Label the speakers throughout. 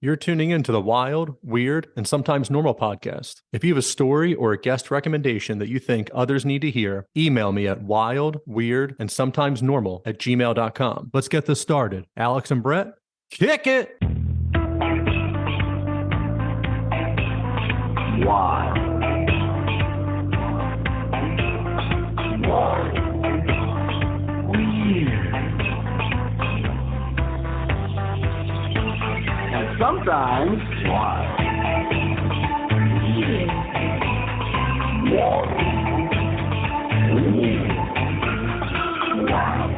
Speaker 1: You're tuning into the Wild, Weird, and Sometimes Normal podcast. If you have a story or a guest recommendation that you think others need to hear, email me at wildweirdandsometimesnormal@gmail.com. Let's get this started. Alex and Brett, kick it!
Speaker 2: Wild. Wild. Weird. And sometimes wild. Weird. Wild. Weird. Wild.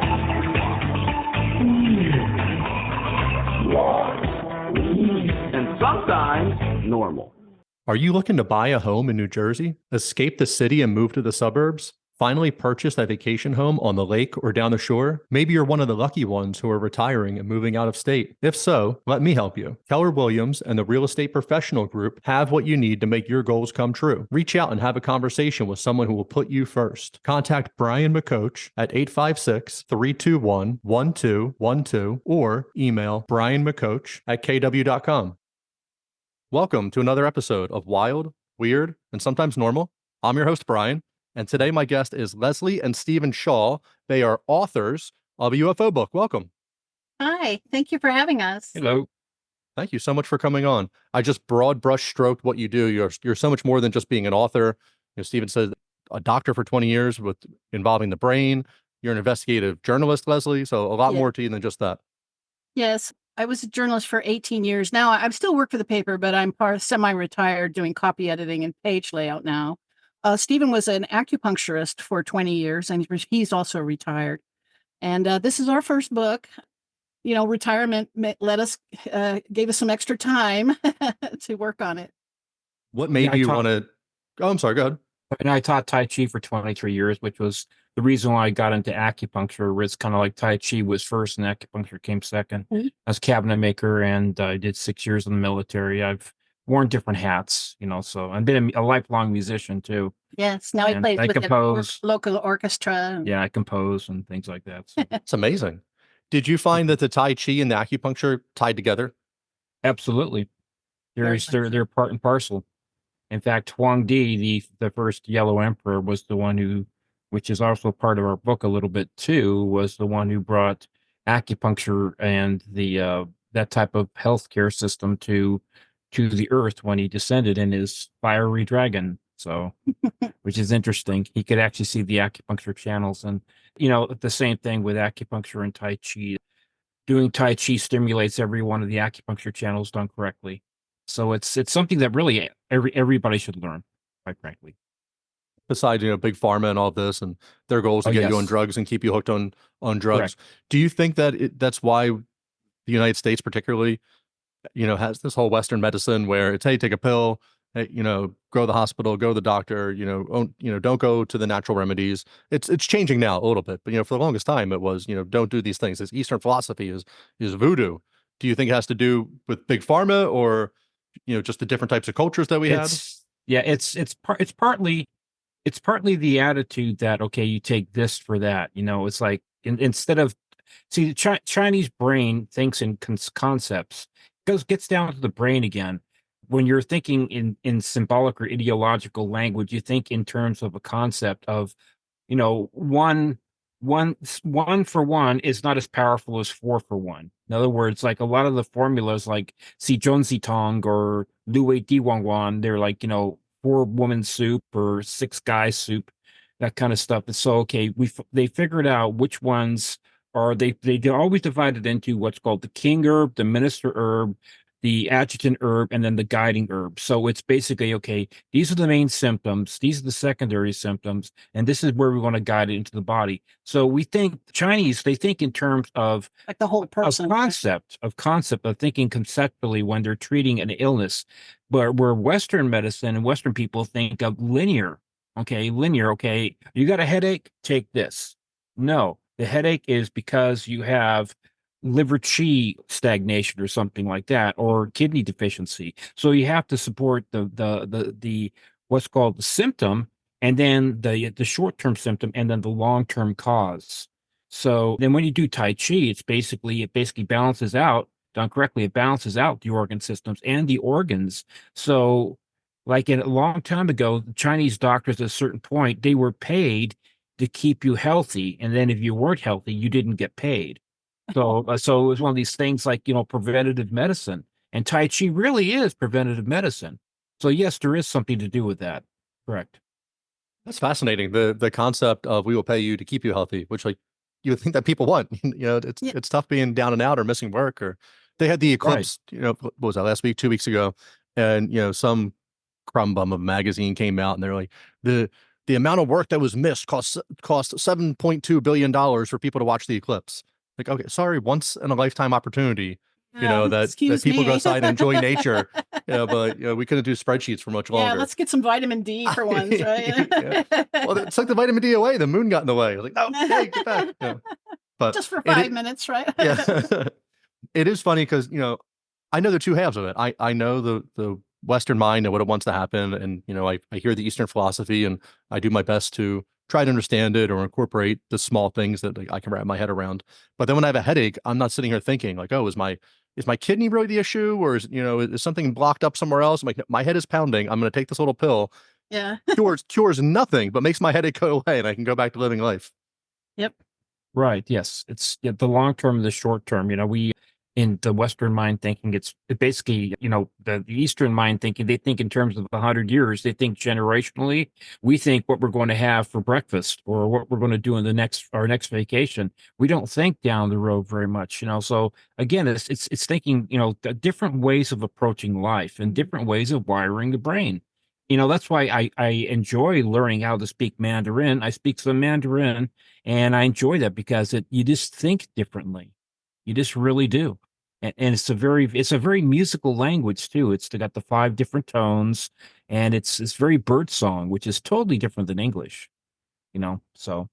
Speaker 2: Weird. Wild. Weird. And sometimes normal.
Speaker 1: Are you looking to buy a home in New Jersey, escape the city and move to the suburbs? Finally purchase a vacation home on the lake or down the shore? Maybe you're one of the lucky ones who are retiring and moving out of state. If so, let me help you. Keller Williams and the Real Estate Professional Group have what you need to make your goals come true. Reach out and have a conversation with someone who will put you first. Contact Brian McCoach at 856-321-1212 or email brianmccoach@kw.com. Welcome to another episode of Wild, Weird, and Sometimes Normal. I'm your host, Brian, and today my guest is Leslie and Stephen Shaw. They are authors of a UFO book. Welcome.
Speaker 3: Hi, thank you for having us.
Speaker 4: Hello.
Speaker 1: Thank you so much for coming on. I just broad brush stroked what you do. You're so much more than just being an author. Stephen said a doctor for 20 years with involving the brain. You're an investigative journalist, Leslie, so a lot more to you than just that.
Speaker 3: Yes, I was a journalist for 18 years. Now I still work for the paper, but I'm semi-retired doing copy editing and page layout now. Stephen was an acupuncturist for 20 years, and he's also retired. And this is our first book. You know, retirement gave us some extra time to work on it.
Speaker 1: What made you want to? Oh, I'm sorry. Go ahead.
Speaker 4: And I taught Tai Chi for 23 years, which was the reason why I got into acupuncture. It's kind of like Tai Chi was first and acupuncture came second.
Speaker 3: Mm-hmm.
Speaker 4: I was a cabinet maker and I did 6 years in the military. I've worn different hats, so I've been a lifelong musician too.
Speaker 3: Yes, now he plays with the local orchestra.
Speaker 4: Yeah, I compose and things like that. So.
Speaker 1: It's amazing. Did you find that the Tai Chi and the acupuncture tied together?
Speaker 4: Absolutely. They're part and parcel. In fact, Huang Di, the first Yellow Emperor, was the one who, which is also part of our book a little bit too, was the one who brought acupuncture and the that type of healthcare system to the earth when he descended in his fiery dragon. So, which is interesting. He could actually see the acupuncture channels, and the same thing with acupuncture and Tai Chi. Doing Tai Chi stimulates every one of the acupuncture channels done correctly. So it's something that really everybody should learn, quite frankly.
Speaker 1: Besides, big pharma and all of this, and their goals to get you on drugs and keep you hooked on drugs. Correct. Do you think that that's why the United States, particularly, has this whole Western medicine where it's, hey, take a pill, hey, go to the hospital, go to the doctor, don't go to the natural remedies. It's changing now a little bit, but for the longest time it was, don't do these things. This Eastern philosophy is voodoo. Do you think it has to do with big pharma or just the different types of cultures that we have?
Speaker 4: Yeah, it's partly the attitude that, okay, you take this for that. It's like instead of the Chinese brain thinks in concepts. Gets down to the brain again. When you're thinking in symbolic or ideological language, you think in terms of a concept of, one for one is not as powerful as 4 for 1. In other words, like a lot of the formulas like Si Zhong Si Tong or Lu Wei Di Wang Wan, they're like, 4-woman soup or 6-guy soup, that kind of stuff. And so, okay, they figured out which ones are, they always divided into what's called the king herb, the minister herb, the adjutant herb, and then the guiding herb. So it's basically, okay, these are the main symptoms, these are the secondary symptoms, and this is where we want to guide it into the body. So we think Chinese, they think in terms of
Speaker 3: like the whole person,
Speaker 4: of thinking conceptually when they're treating an illness. But where Western medicine and Western people think of linear. Okay, you got a headache, take this. No, the headache is because you have liver qi stagnation or something like that, or kidney deficiency. So you have to support the what's called the symptom, and then the short-term symptom, and then the long-term cause. So then when you do Tai Chi, it basically balances out done correctly, it balances out the organ systems and the organs. So, like a long time ago, the Chinese doctors at a certain point, they were paid to keep you healthy. And then if you weren't healthy, you didn't get paid. So it was one of these things like, preventative medicine. And Tai Chi really is preventative medicine. So yes, there is something to do with that. Correct.
Speaker 1: That's fascinating. The concept of we will pay you to keep you healthy, which like you would think that people want. It's tough being down and out or missing work. Or they had the eclipse. What was that last week, 2 weeks ago, and some crumb bum of a magazine came out and they're like the amount of work that was missed cost $7.2 billion for people to watch the eclipse. Like, okay, sorry, once in a lifetime opportunity. That people go outside and enjoy nature. But we couldn't do spreadsheets for much longer.
Speaker 3: Yeah, let's get some vitamin D for once, right?
Speaker 1: Well, it's like the vitamin D away. The moon got in the way. Like, no, hey, get back. But
Speaker 3: just for 5 minutes, right?
Speaker 1: Yeah, it is funny because I know the two halves of it. I know the Western mind and what it wants to happen, and I hear the Eastern philosophy, and I do my best to try to understand it or incorporate the small things that I can wrap my head around. But then when I have a headache, I'm not sitting here thinking like, oh, is my kidney really the issue, or is something blocked up somewhere else? I'm like, my head is pounding. I'm going to take this little pill.
Speaker 3: Yeah.
Speaker 1: cures nothing, but makes my headache go away, and I can go back to living life.
Speaker 3: Yep.
Speaker 4: Right. Yes. It's the long term and the short term. We in the Western mind thinking, it's basically, the Eastern mind thinking, they think in terms of 100 years, they think generationally. We think what we're going to have for breakfast or what we're going to do in our next vacation. We don't think down the road very much, So again, it's thinking, different ways of approaching life and different ways of wiring the brain. That's why I enjoy learning how to speak Mandarin. I speak some Mandarin, and I enjoy that because you just think differently. You just really do. And it's a very musical language too. It's got the 5 different tones, and it's very bird song, which is totally different than English. So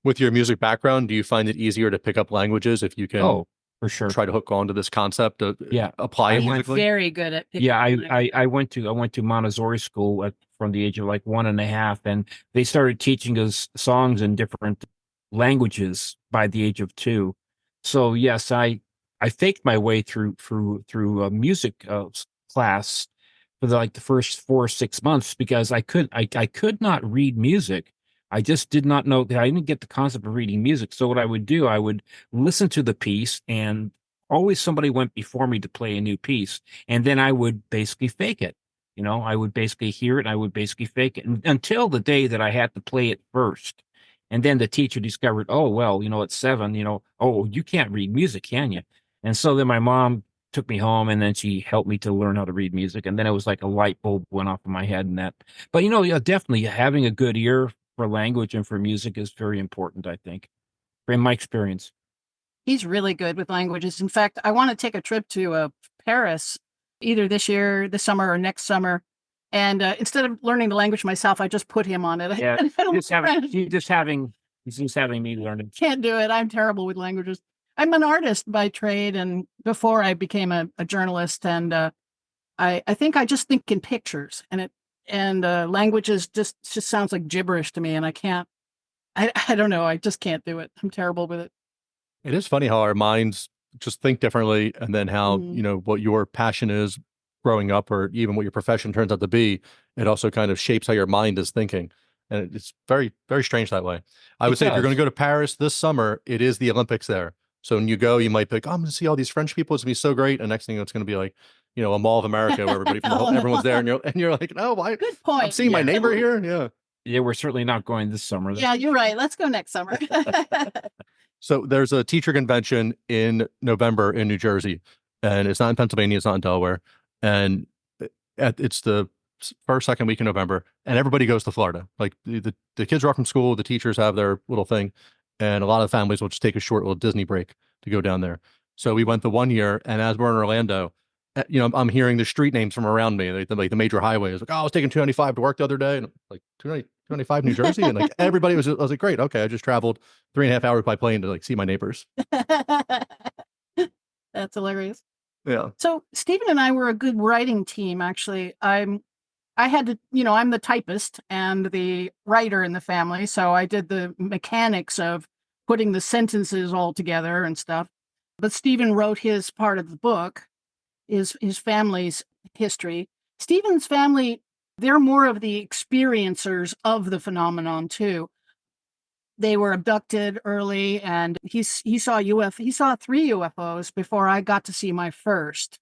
Speaker 1: with your music background, do you find it easier to pick up languages if you can
Speaker 4: for sure
Speaker 1: try to hook on to this concept of apply it musically?
Speaker 3: Very good at picking
Speaker 4: I went to Montessori school from the age of like 1.5, and they started teaching us songs in different languages by the age of 2. So yes, I faked my way through a music class for the first 4 or 6 months because I could not read music. I just did not know that I didn't get the concept of reading music. So what I would do, I would listen to the piece, and always somebody went before me to play a new piece, and then I would basically fake it. I would basically hear it, and I would basically fake it until the day that I had to play it first. And then the teacher discovered, oh, well, at 7, oh, you can't read music, can you? And so then my mom took me home, and then she helped me to learn how to read music. And then it was like a light bulb went off in my head and that. But, definitely having a good ear for language and for music is very important, I think, in my experience.
Speaker 3: He's really good with languages. In fact, I want to take a trip to Paris either this summer or next summer. And instead of learning the language myself, I just put him on it.
Speaker 4: Yeah, he's just having me learn it.
Speaker 3: Can't do it. I'm terrible with languages. I'm an artist by trade, and before I became a journalist, and I think I just think in pictures, and languages just sounds like gibberish to me, and I can't. I don't know. I just can't do it. I'm terrible with it.
Speaker 1: It is funny how our minds just think differently, and then how what your passion is growing up, or even what your profession turns out to be, it also kind of shapes how your mind is thinking. And it's very, very strange that way. I would say if you're going to go to Paris this summer, it is the Olympics there. So when you go, you might think, oh, I'm going to see all these French people. It's going to be so great. And next thing it's going to be like, a Mall of America where everybody from everyone's there. And you're like, no, why?
Speaker 3: Good point.
Speaker 1: I'm seeing my neighbor here. Yeah.
Speaker 4: Yeah, we're certainly not going this summer.
Speaker 3: Yeah, you're right. Let's go next summer.
Speaker 1: So there's a teacher convention in November in New Jersey, and it's not in Pennsylvania. It's not in Delaware. And it's the first, second week in November, and everybody goes to Florida. Like the kids are off from school, the teachers have their little thing, and a lot of families will just take a short little Disney break to go down there. So we went the one year, and as we're in Orlando, I'm hearing the street names from around me, like the major highways. Like, oh, I was taking 295 to work the other day, and like 295 New Jersey, and like everybody I was like, great, okay, I just traveled 3.5 hours by plane to see my neighbors.
Speaker 3: That's hilarious.
Speaker 1: Yeah.
Speaker 3: So Stephen and I were a good writing team, actually. I had to, I'm the typist and the writer in the family. So I did the mechanics of putting the sentences all together and stuff. But Stephen wrote his part of the book, his family's history. Stephen's family, they're more of the experiencers of the phenomenon too. They were abducted early, and he saw 3 UFOs before I got to see my first.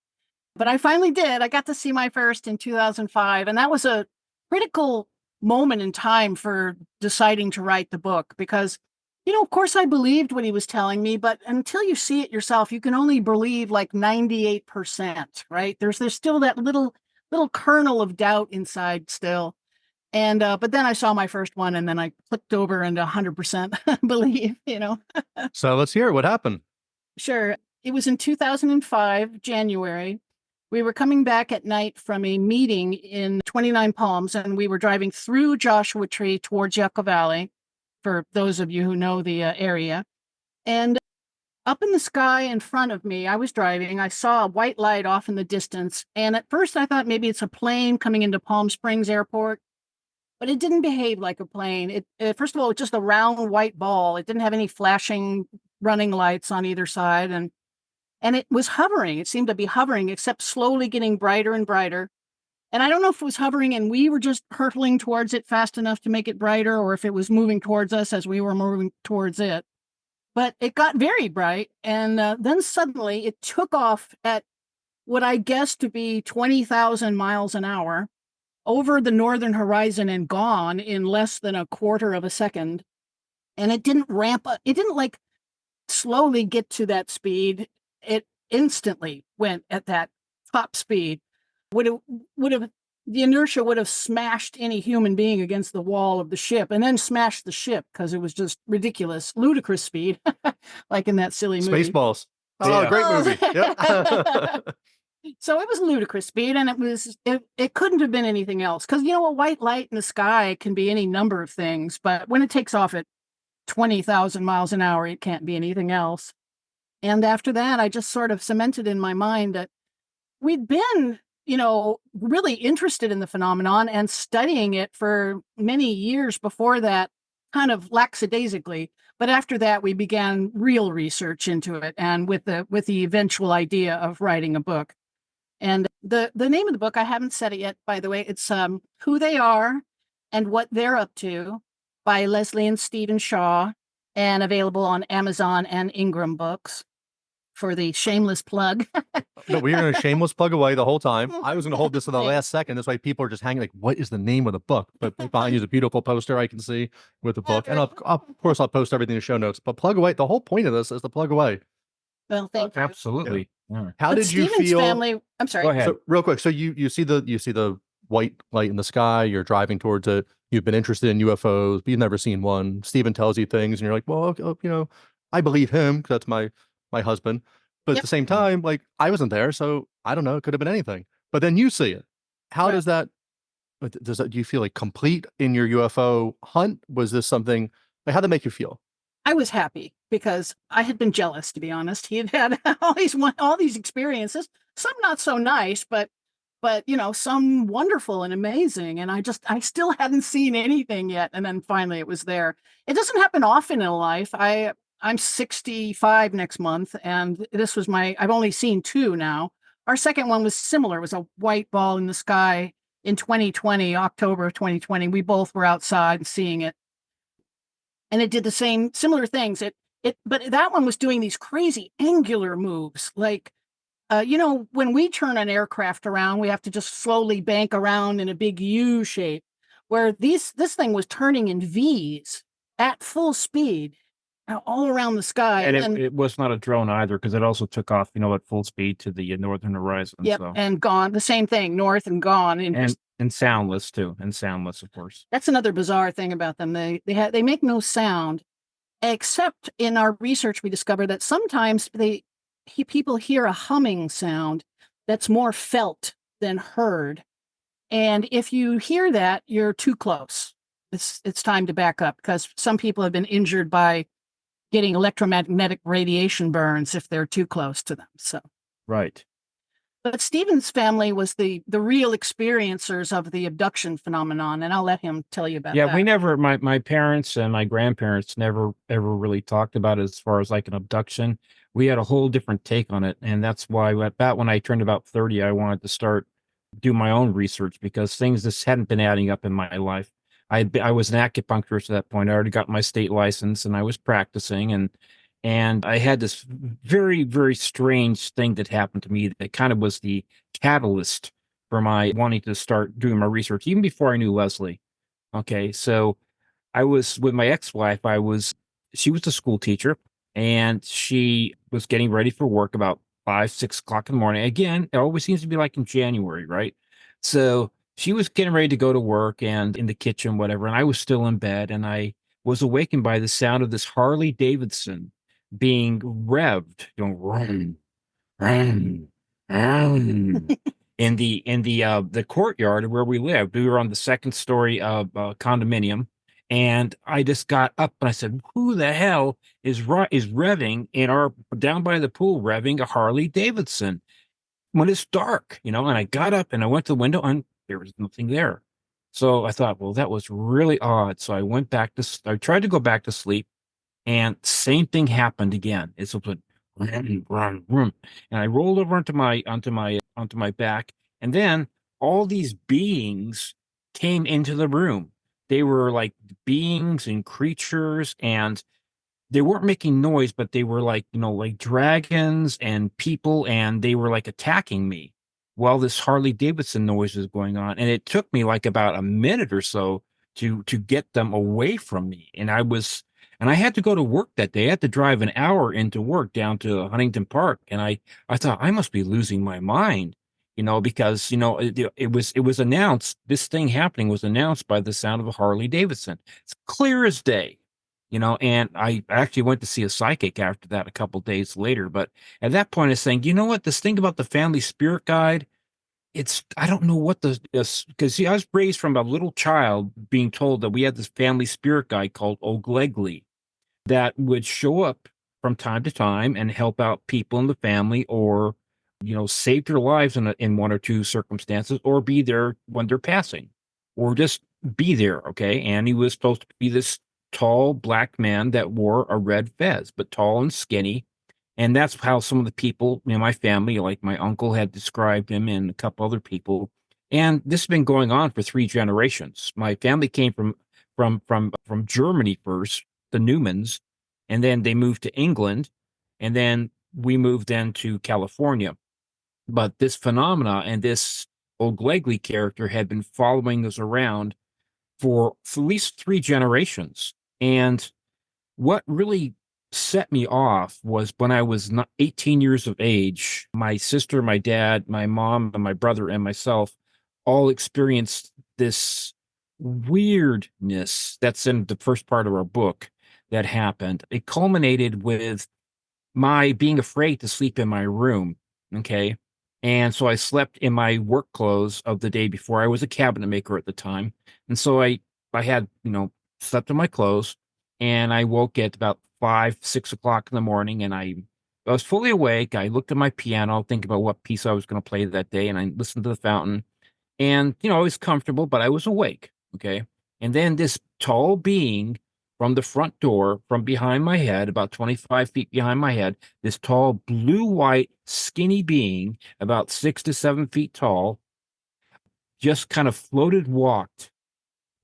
Speaker 3: But I finally did. I got to see my first in 2005, and that was a critical moment in time for deciding to write the book because, of course I believed what he was telling me, but until you see it yourself, you can only believe like 98%, right? There's still that little kernel of doubt inside still. And but then I saw my first one, and then I clicked over into 100% believe,
Speaker 1: So let's hear what happened.
Speaker 3: Sure. It was in 2005, January. We were coming back at night from a meeting in 29 Palms, and we were driving through Joshua Tree towards Yucca Valley, for those of you who know the area. And up in the sky in front of me, I was driving, I saw a white light off in the distance. And at first I thought maybe it's a plane coming into Palm Springs Airport, but it didn't behave like a plane. First of all, it's just a round white ball. It didn't have any flashing running lights on either side. And it was hovering. It seemed to be hovering, except slowly getting brighter and brighter. And I don't know if it was hovering and we were just hurtling towards it fast enough to make it brighter, or if it was moving towards us as we were moving towards it. But it got very bright. And then suddenly it took off at what I guessed to be 20,000 miles an hour over the northern horizon and gone in less than a quarter of a second. And it didn't ramp up. It didn't like slowly get to that speed. It instantly went at that top speed. The inertia would have smashed any human being against the wall of the ship, and then smashed the ship because it was just ridiculous, ludicrous speed, like in that silly movie.
Speaker 1: Spaceballs. Oh, yeah. Great movie. Yep.
Speaker 3: So it was ludicrous speed, and it couldn't have been anything else. Because, a white light in the sky can be any number of things, but when it takes off at 20,000 miles an hour, it can't be anything else. And after that, I just sort of cemented in my mind that we'd been, really interested in the phenomenon and studying it for many years before that, kind of lackadaisically. But after that, we began real research into it, and with the eventual idea of writing a book. And the name of the book, I haven't said it yet, by the way. It's Who They Are and What They're Up To by Leslie and Stephen Shaw, and available on Amazon and Ingram Books. For the shameless plug.
Speaker 1: No, we were going to shameless plug away the whole time. I was going to hold this to the last second. This way people are just hanging like, what is the name of the book? But behind you is a beautiful poster I can see with the book. And of course, I'll post everything in the show notes. But plug away. The whole point of this is to plug away.
Speaker 3: Well, thank you.
Speaker 4: Absolutely.
Speaker 1: Yeah. How did you
Speaker 3: Stephen's
Speaker 1: feel?
Speaker 3: Family, I'm sorry.
Speaker 4: Go ahead.
Speaker 1: So real quick. So you see the white light in the sky. You're driving towards it. You've been interested in UFOs, but you've never seen one. Stephen tells you things, and you're like, well, I believe him because that's my husband. But at the same time, like, I wasn't there, so I don't know. It could have been anything. But then you see it. How does that? Do you feel like complete in your UFO hunt? Was this something? Like, how did that make you feel?
Speaker 3: I was happy because I had been jealous, to be honest. He had all these experiences, some not so nice, but some wonderful and amazing. And I still hadn't seen anything yet. And then finally, it was there. It doesn't happen often in life. I'm 65 next month, and this was I've only seen 2 now. Our second one was similar. It was a white ball in the sky in 2020, October of 2020. We both were outside seeing it. And it did similar things. But that one was doing these crazy angular moves. Like, when we turn an aircraft around, we have to just slowly bank around in a big U shape, where this thing was turning in V's at full speed. All around the sky.
Speaker 4: And it was not a drone either, because it also took off, at full speed to the northern horizon.
Speaker 3: Yep, so. And gone. The same thing, north and gone.
Speaker 4: And soundless, too. And soundless, of course.
Speaker 3: That's another bizarre thing about them. They make no sound, except in our research, we discovered that sometimes people hear a humming sound that's more felt than heard. And if you hear that, you're too close. It's time to back up, because some people have been injured by getting electromagnetic radiation burns if they're too close to them. So
Speaker 4: right.
Speaker 3: But Stephen's family was the real experiencers of the abduction phenomenon, and I'll let him tell you about
Speaker 4: Yeah,
Speaker 3: that.
Speaker 4: we never, my parents and my grandparents never ever really talked about it as far as like an abduction. We had a whole different take on it. And that's why about when I turned about 30, I wanted to start do my own research because things just hadn't been adding up in my life. I was an acupuncturist at that point. I already got my state license and I was practicing and I had this very, very strange thing that happened to me that kind of was the catalyst for my wanting to start doing my research, even before I knew Leslie. Okay, so I was with my ex-wife. She was a school teacher and she was getting ready for work about 5, 6 o'clock in the morning. Again, it always seems to be like in January, right? So she was getting ready to go to work and in the kitchen, whatever. And I was still in bed and I was awakened by the sound of this Harley Davidson being revved, vroom, vroom, vroom, in the courtyard where we lived. We were on the second story of a condominium, and I just got up and I said, "Who the hell is revving in our down by the pool, revving a Harley Davidson when it's dark?" And I got up and I went to the window and there was nothing there. So I thought, well, that was really odd. So I tried to go back to sleep, and same thing happened again. It's open, vroom, vroom, vroom. And I rolled over onto my back, and then all these beings came into the room. They were like beings and creatures, and they weren't making noise, but they were like, like dragons and people, and they were like attacking me while this Harley Davidson noise was going on. And it took me like about a minute or so to get them away from me. And I had to go to work that day. I had to drive an hour into work down to Huntington Park. And I thought I must be losing my mind, because, it was announced, this thing happening was announced by the sound of a Harley Davidson. It's clear as day. And I actually went to see a psychic after that a couple days later. But at that point, I was saying, you know what? This thing about the family spirit guide, I don't know what because I was raised from a little child being told that we had this family spirit guide called Oglegli that would show up from time to time and help out people in the family or, save their lives in one or two circumstances or be there when they're passing or just be there. Okay. And he was supposed to be this tall black man that wore a red fez, but tall and skinny. And that's how some of the people in my family, like my uncle, had described him and a couple other people. And this has been going on for 3 generations. My family came from Germany first, the Newmans, and then they moved to England, and then we moved then to California. But this phenomena and this O'Glegley character had been following us around for at least 3 generations. And what really set me off was when I was 18 years of age, my sister, my dad, my mom, and my brother, and myself all experienced this weirdness that's in the first part of our book that happened. It culminated with my being afraid to sleep in my room. Okay. And so I slept in my work clothes of the day before. I was a cabinet maker at the time. And so I had, slept in my clothes, and I woke at about 5, 6 o'clock in the morning, and I was fully awake. I looked at my piano, thinking about what piece I was going to play that day, and I listened to the fountain. And, I was comfortable, but I was awake. Okay. And then this tall being from the front door, from behind my head, about 25 feet behind my head, this tall, blue white, skinny being, about 6 to 7 feet tall, just kind of walked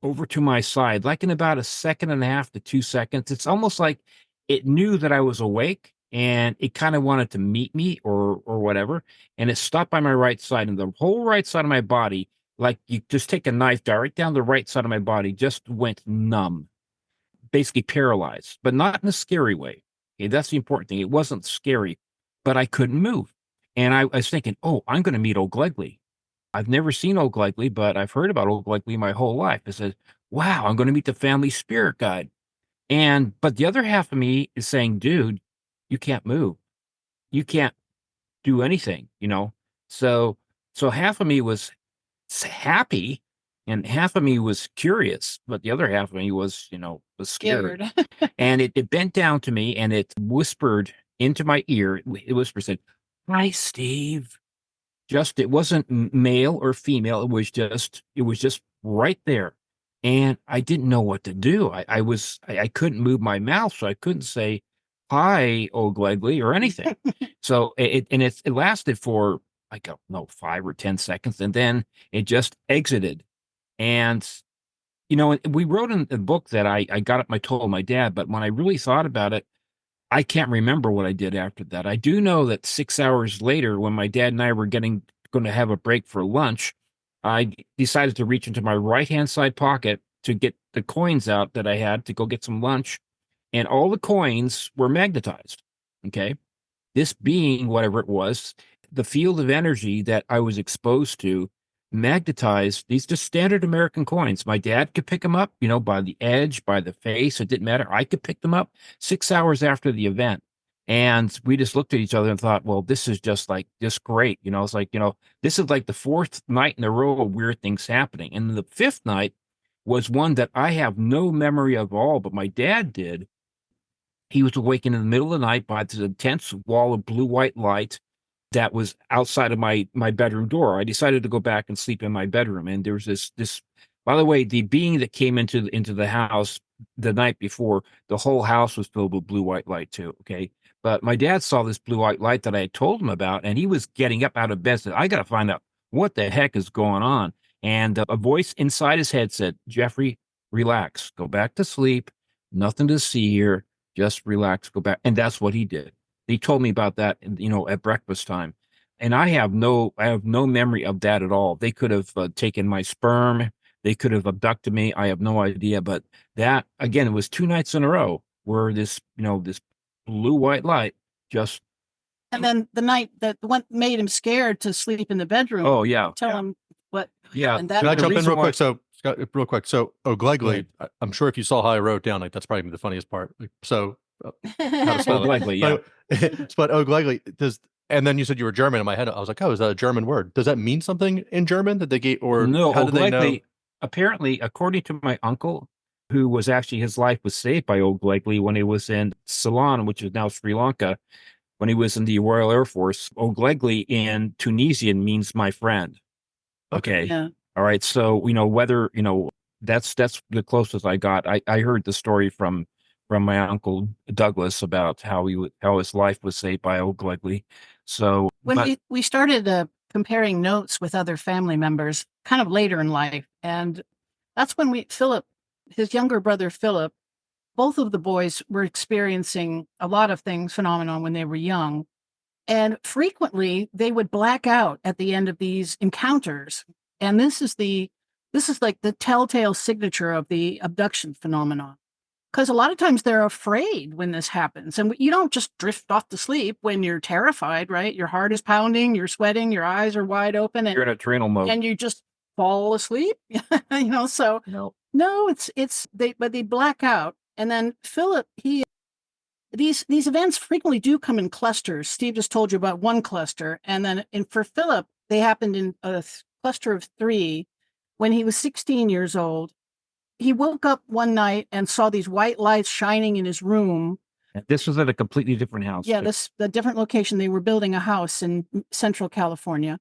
Speaker 4: over to my side, like in about a second and a half to 2 seconds. It's almost like it knew that I was awake and it kind of wanted to meet me or whatever. And it stopped by my right side, and the whole right side of my body, like you just take a knife right down the right side of my body, just went numb, basically paralyzed, but not in a scary way. Okay, that's the important thing. It wasn't scary, but I couldn't move. And I was thinking, oh, I'm going to meet Old Glegley. I've never seen Old Glegley, but I've heard about Old Glegley my whole life. I said, wow, I'm going to meet the family spirit guide. But the other half of me is saying, dude, you can't move. You can't do anything. So half of me was happy and half of me was curious, but the other half of me was scared. And it bent down to me and it whispered into my ear. It whispered, said, "Hi, Steve. it wasn't male or female. It was just right there. And I didn't know what to do. I couldn't move my mouth, so I couldn't say hi, O'Glegley, or anything. So it lasted for like, I don't know, 5 or 10 seconds, and then it just exited. And we wrote in the book that I got up, I told my dad, but when I really thought about it, I can't remember what I did after that. I do know that 6 hours later, when my dad and I were going to have a break for lunch, I decided to reach into my right-hand side pocket to get the coins out that I had to go get some lunch, and all the coins were magnetized. Okay. This being whatever it was, the field of energy that I was exposed to magnetized these just standard American coins. My dad could pick them up, by the edge, by the face. It didn't matter. I could pick them up 6 hours after the event. And we just looked at each other and thought, well, this is just great. It's like, this is like the fourth night in a row of weird things happening. And the fifth night was one that I have no memory of all, but my dad did. He was awakened in the middle of the night by this intense wall of blue-white light that was outside of my bedroom door. I decided to go back and sleep in my bedroom. And there was this, by the way, the being that came into the house the night before, the whole house was filled with blue-white light too. Okay. But my dad saw this blue-white light that I had told him about, and he was getting up out of bed, said, I got to find out what the heck is going on. And a voice inside his head said, Jeffrey, relax, go back to sleep. Nothing to see here. Just relax, go back. And that's what he did. He told me about that, at breakfast time. And I have no memory of that at all. They could have taken my sperm. They could have abducted me. I have no idea. But that, again, it was 2 nights in a row where this blue-white light just.
Speaker 3: And then the night that what made him scared to sleep in the bedroom.
Speaker 4: Oh, yeah.
Speaker 3: Tell him what.
Speaker 4: Yeah.
Speaker 3: And that,
Speaker 1: can I jump in real quick? So, Scott, real quick. So, O'Glegley, I'm sure if you saw how I wrote down, that's probably the funniest part. So, how to spell
Speaker 4: O'Glegley, yeah.
Speaker 1: But O'Glegley does. And then you said you were German. In my head, I was like, oh, is that a German word? Does that mean something in German that they gave, or
Speaker 4: no?
Speaker 1: How did they know?
Speaker 4: Apparently, according to my uncle, who was actually, his life was saved by O'Glegley when he was in Ceylon, which is now Sri Lanka, when he was in the Royal Air Force. O'Glegley in Tunisian means my friend. Okay.
Speaker 3: Yeah.
Speaker 4: All right. So, whether, that's the closest I got. I heard the story from my uncle Douglas about how his life was saved by O'Glegley. So
Speaker 3: when we started comparing notes with other family members kind of later in life, and that's when Philip, his younger brother Philip, both of the boys were experiencing a lot of phenomenon when they were young. And frequently they would black out at the end of these encounters. And this is like the telltale signature of the abduction phenomenon. Because a lot of times they're afraid when this happens. And you don't just drift off to sleep when you're terrified, right? Your heart is pounding, you're sweating, your eyes are wide open. And
Speaker 4: you're in adrenal mode.
Speaker 3: And you just fall asleep, so no, but they black out. And then Philip, these events frequently do come in clusters. Steve just told you about one cluster. And then for Philip, they happened in a cluster of 3 when he was 16 years old. He woke up one night and saw these white lights shining in his room.
Speaker 4: This was at a completely different house.
Speaker 3: Yeah, the different location. They were building a house in Central California.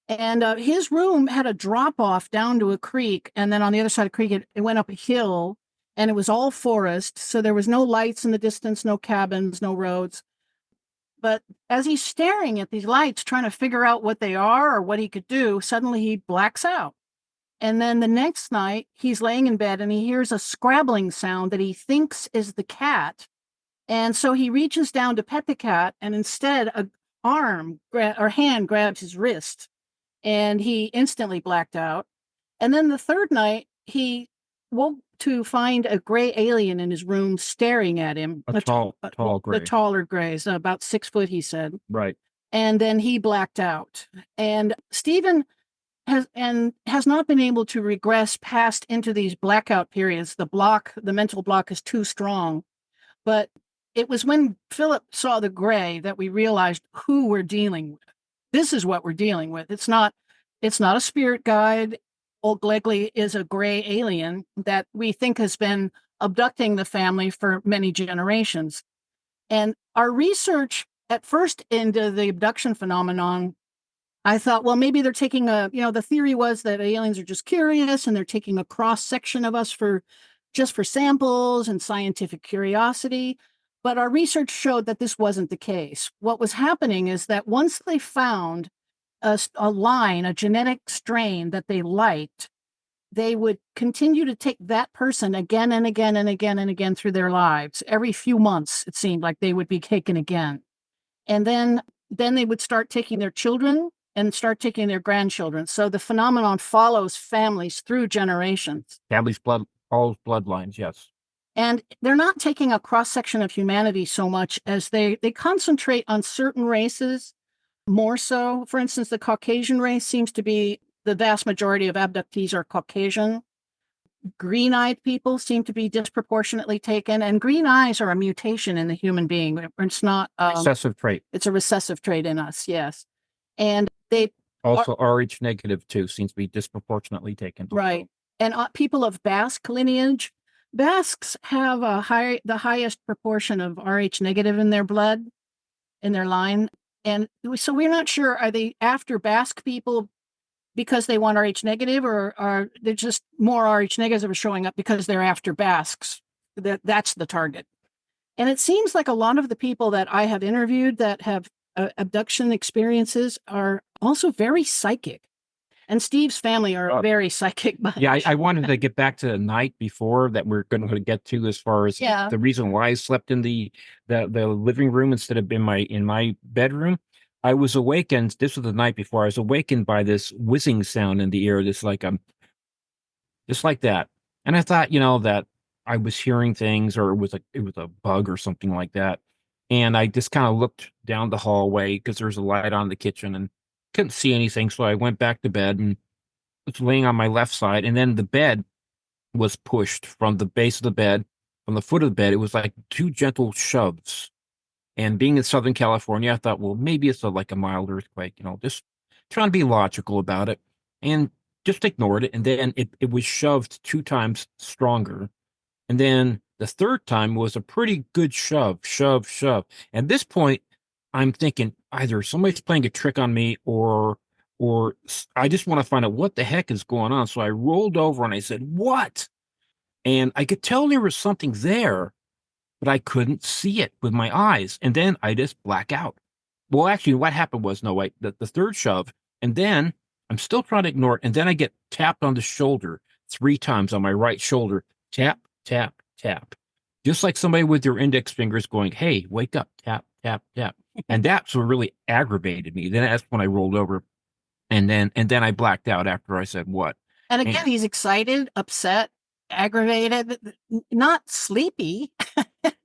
Speaker 3: And his room had a drop off down to a creek. And then on the other side of the creek, it went up a hill, and it was all forest. So there was no lights in the distance, no cabins, no roads. But as he's staring at these lights, trying to figure out what they are or what he could do, suddenly he blacks out. And then the next night, he's laying in bed and he hears a scrabbling sound that he thinks is the cat. And so he reaches down to pet the cat, and instead a hand grabs his wrist, and he instantly blacked out. And then the third night, he woke to find a gray alien in his room staring at him.
Speaker 4: A tall gray.
Speaker 3: The taller gray, so about 6 foot, he said.
Speaker 4: Right.
Speaker 3: And then he blacked out. And Stephen has not been able to regress past into these blackout periods. The mental block is too strong. But it was when Philip saw the gray that we realized who we're dealing with. This is what we're dealing with. It's not a spirit guide. O'Glegley is a gray alien that we think has been abducting the family for many generations. And our research at first into the abduction phenomenon I thought, well, maybe they're taking the theory was that aliens are just curious and they're taking a cross section of us for samples and scientific curiosity. But our research showed that this wasn't the case. What was happening is that once they found a genetic strain that they liked, they would continue to take that person again and again and again and again through their lives. Every few months, it seemed like they would be taken again. And then they would start taking their children and start taking their grandchildren. So the phenomenon follows families through generations.
Speaker 4: Families, all bloodlines, yes.
Speaker 3: And they're not taking a cross-section of humanity so much as they concentrate on certain races more so. For instance, the Caucasian race seems to be the vast majority of abductees are Caucasian. Green-eyed people seem to be disproportionately taken, and green eyes are a mutation in the human being. It's not
Speaker 4: recessive trait.
Speaker 3: It's a recessive trait in us, yes. And they
Speaker 4: also Rh negative too seems to be disproportionately taken.
Speaker 3: Right. And people of Basque lineage, Basques have the highest proportion of Rh negative in their blood, in their line. And so we're not sure, are they after Basque people because they want Rh negative, or are they just more Rh negatives are showing up because they're after Basques? That's the target. And it seems like a lot of the people that I have interviewed that have abduction experiences are also very psychic. And Steve's family are very psychic. Bunch.
Speaker 4: Yeah, I wanted to get back to the night before that we're going to get to, as far as the reason why I slept in the living room instead of in my bedroom. I was awakened. This was the night before. I was awakened by this whizzing sound in the air. Just like that. And I thought, that I was hearing things, or it was a bug or something like that. And I just kind of looked down the hallway because there's a light on in the kitchen and couldn't see anything. So I went back to bed and was laying on my left side. And then the bed was pushed from the base of the bed, from the foot of the bed. It was like two gentle shoves. And being in Southern California, I thought, well, maybe it's like a mild earthquake, just trying to be logical about it, and just ignored it. And then it was shoved 2 times stronger. And then the third time was a pretty good shove. At this point, I'm thinking either somebody's playing a trick on me, or I just want to find out what the heck is going on. So I rolled over and I said, "What?" And I could tell there was something there, but I couldn't see it with my eyes. And then I just black out. Well, actually, what happened was, the third shove, and then I'm still trying to ignore it. And then I get tapped on the shoulder 3 times on my right shoulder. Tap, tap, tap. Just like somebody with their index fingers going, "Hey, wake up." Tap, tap, tap. And that's what really aggravated me. Then that's when I rolled over. And then I blacked out after I said, "What?"
Speaker 3: And again, he's excited, upset, aggravated, not sleepy.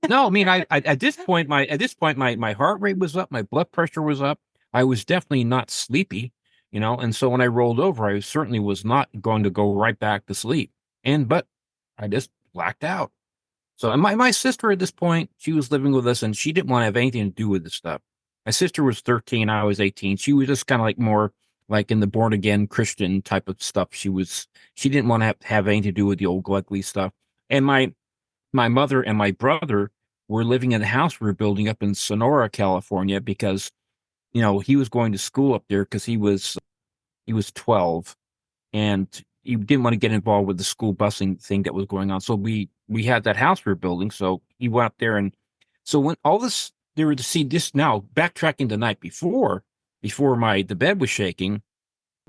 Speaker 4: No, I mean, I at this point my heart rate was up, my blood pressure was up. I was definitely not sleepy, and so when I rolled over, I certainly was not going to go right back to sleep. But I just blacked out. So my sister at this point, she was living with us, and she didn't want to have anything to do with this stuff. My sister was 13, I was 18. She was just kind of like more like in the born again Christian type of stuff. She didn't want to have anything to do with the old ugly stuff. And my mother and my brother were living in the house we were building up in Sonora, California, because, he was going to school up there because he was 12, and he didn't want to get involved with the school busing thing that was going on. So we had that house we were building. So he went up there. And so when all this, they were to see this now, backtracking the night before the bed was shaking,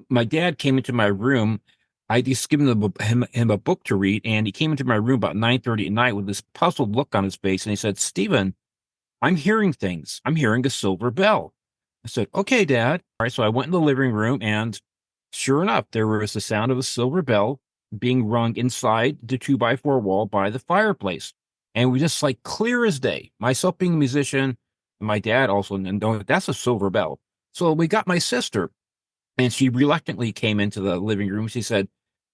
Speaker 4: my dad came into my room. I just given him a book to read, and he came into my room about 9:30 at night with this puzzled look on his face, and he said, "Stephen, I'm hearing things. I'm hearing a silver bell." I said, "Okay, Dad." All right, so I went in the living room, and sure enough, there was the sound of a silver bell being rung inside the 2x4 wall by the fireplace, and it was just like clear as day. Myself being a musician, and my dad also, and that's a silver bell. So we got my sister, and she reluctantly came into the living room. She said,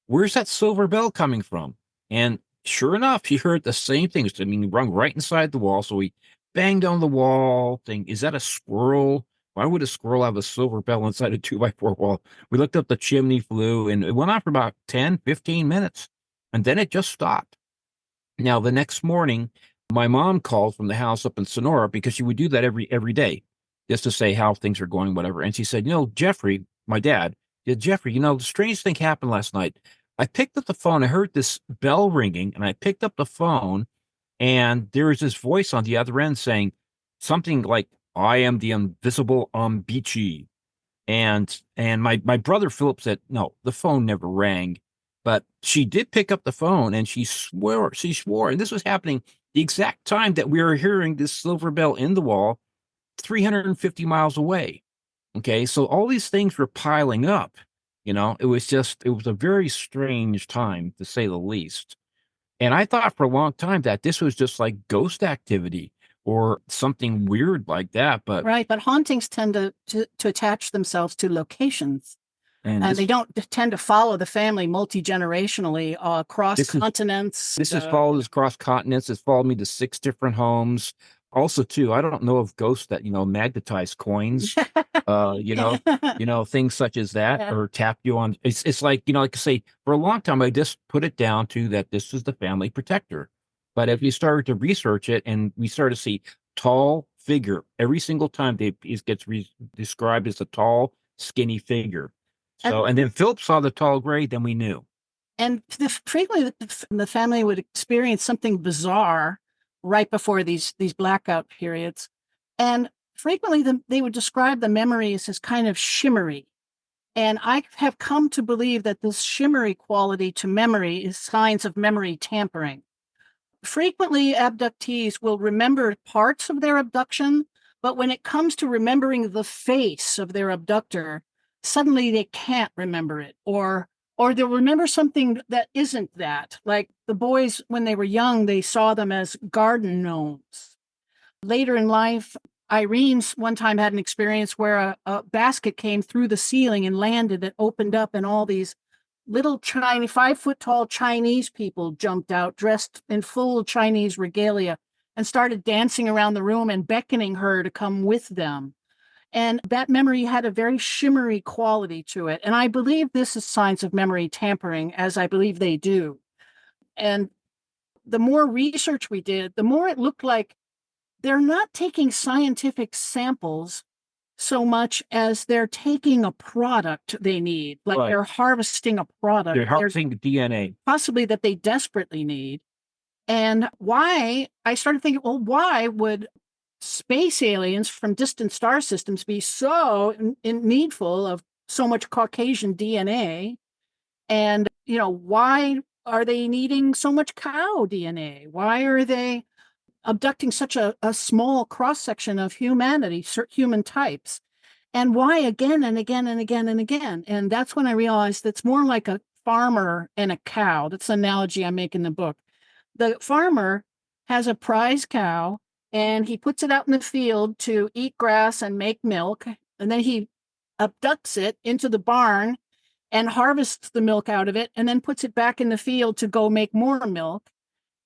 Speaker 4: "Where's that silver bell coming from?" And sure enough, she heard the same thing. Rung right inside the wall. So we banged on the wall, thinking, is that a squirrel? Why would a squirrel have a silver bell inside a 2x4 wall? We looked up the chimney flue, and it went on for about 10, 15 minutes. And then it just stopped. Now, the next morning, my mom called from the house up in Sonora, because she would do that every day. just to say how things are going, whatever. And she said, Jeffrey, my dad, Jeffrey, the strange thing happened last night. I picked up the phone. I heard this bell ringing, and I picked up the phone, and there was this voice on the other end saying something like, "I am the invisible Beachy." And my brother Philip said, no, the phone never rang. But she did pick up the phone, and she swore, and this was happening the exact time that we were hearing this silver bell in the wall, 350 miles away. Okay, so all these things were piling up. It was a very strange time, to say the least. And I thought for a long time that this was just like ghost activity or something weird like that. But
Speaker 3: right, but hauntings tend to attach themselves to locations. And they don't tend to follow the family multi-generationally across continents.
Speaker 4: This has followed us across continents. It's followed me to 6 different homes. Also, too, I don't know of ghosts that, magnetize coins, things such as that, or tap you on. It's like, like I say, for a long time, I just put it down to that this is the family protector. But if we started to research it, and we started to see tall figure, every single time it gets described as a tall, skinny figure. So, and then Philip saw the tall gray, then we knew.
Speaker 3: And frequently the family would experience something bizarre right before these blackout periods. And frequently they would describe the memories as kind of shimmery. And I have come to believe that this shimmery quality to memory is signs of memory tampering. Frequently, abductees will remember parts of their abduction, but when it comes to remembering the face of their abductor, suddenly they can't remember it, or they'll remember something that isn't that. Like the boys, when they were young, they saw them as garden gnomes. Later in life, Irene's one time had an experience where a basket came through the ceiling and landed. It opened up, and all these little 5-foot-tall Chinese people jumped out, dressed in full Chinese regalia, and started dancing around the room and beckoning her to come with them. And that memory had a very shimmery quality to it. And I believe this is signs of memory tampering, as I believe they do. And the more research we did, the more it looked like they're not taking scientific samples so much as they're taking a product they need, like they're harvesting a product.
Speaker 4: They're harvesting DNA.
Speaker 3: Possibly that they desperately need. And why, I started thinking, well, why would space aliens from distant star systems be so needful of so much Caucasian DNA? And, why are they needing so much cow DNA? Why are they abducting such a small cross-section of humanity, human types? And why again and again and again and again? And that's when I realized that's more like a farmer and a cow. That's the analogy I make in the book. The farmer has a prize cow, and he puts it out in the field to eat grass and make milk. And then he abducts it into the barn and harvests the milk out of it, and then puts it back in the field to go make more milk.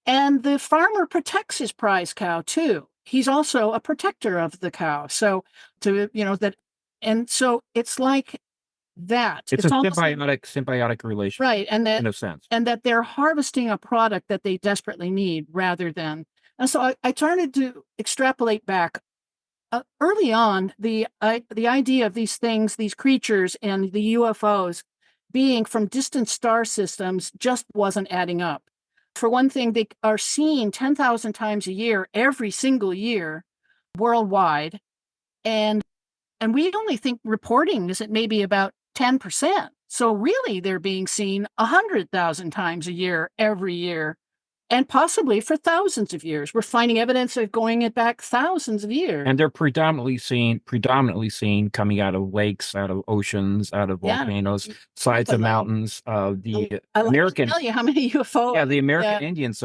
Speaker 3: And the farmer protects his prize cow too. He's also a protector of the cow. So and so it's like that.
Speaker 4: It's a symbiotic relationship.
Speaker 3: Right. And that,
Speaker 4: in a sense.
Speaker 3: And that they're harvesting a product that they desperately need rather than. And so I started to extrapolate back. Early on, the idea of these things, these creatures and the UFOs being from distant star systems just wasn't adding up. For one thing, they are seen 10,000 times a year, every single year, worldwide. And we only think reporting is at maybe about 10%. So really, they're being seen 100,000 times a year, every year, and possibly for thousands of years. We're finding evidence of going it back thousands of years.
Speaker 4: And they're predominantly seen coming out of lakes, out of oceans, out of volcanoes, sides of mountains. The American,
Speaker 3: tell you how many UFO.
Speaker 4: Yeah, the American Indians.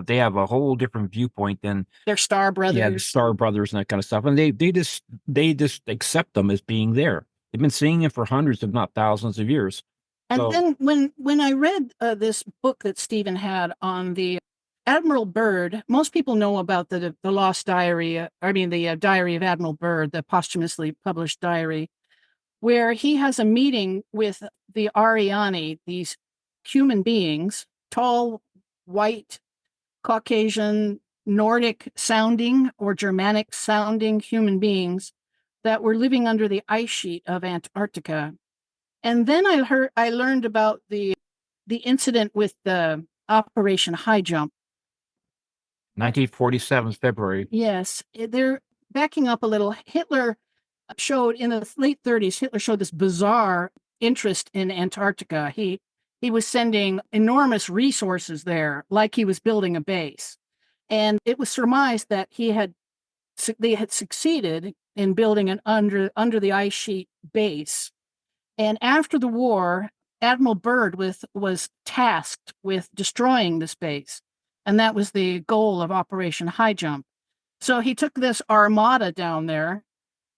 Speaker 4: They have a whole different viewpoint than
Speaker 3: their Star Brothers.
Speaker 4: Yeah, the Star Brothers and that kind of stuff. And they just accept them as being there. They've been seeing it for hundreds, if not thousands, of years.
Speaker 3: And then when I read this book that Stephen had on the Admiral Byrd, most people know about the lost diary, the diary of Admiral Byrd, the posthumously published diary, where he has a meeting with the Ariani, these human beings, tall, white, Caucasian, Nordic sounding or Germanic sounding human beings that were living under the ice sheet of Antarctica. And then I learned about the incident with the Operation High Jump.
Speaker 4: 1947 February.
Speaker 3: Yes, they're backing up a little. Hitler showed in the late 30s, Hitler showed this bizarre interest in Antarctica. He was sending enormous resources there, like he was building a base. And it was surmised that they had succeeded in building an under the ice sheet base. And after the war, Admiral Byrd was tasked with destroying this base. And that was the goal of Operation High Jump. So he took this armada down there.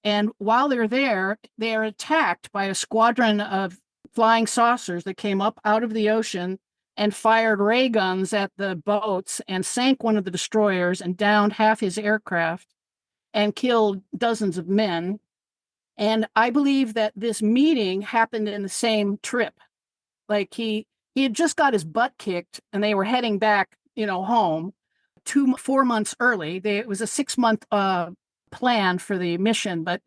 Speaker 3: And while they're there, they are attacked by a squadron of flying saucers that came up out of the ocean and fired ray guns at the boats and sank one of the destroyers and downed half his aircraft and killed dozens of men. And I believe that this meeting happened in the same trip. Like he had just got his butt kicked and they were heading back, home 4 months early. It was a 6-month plan for the mission, but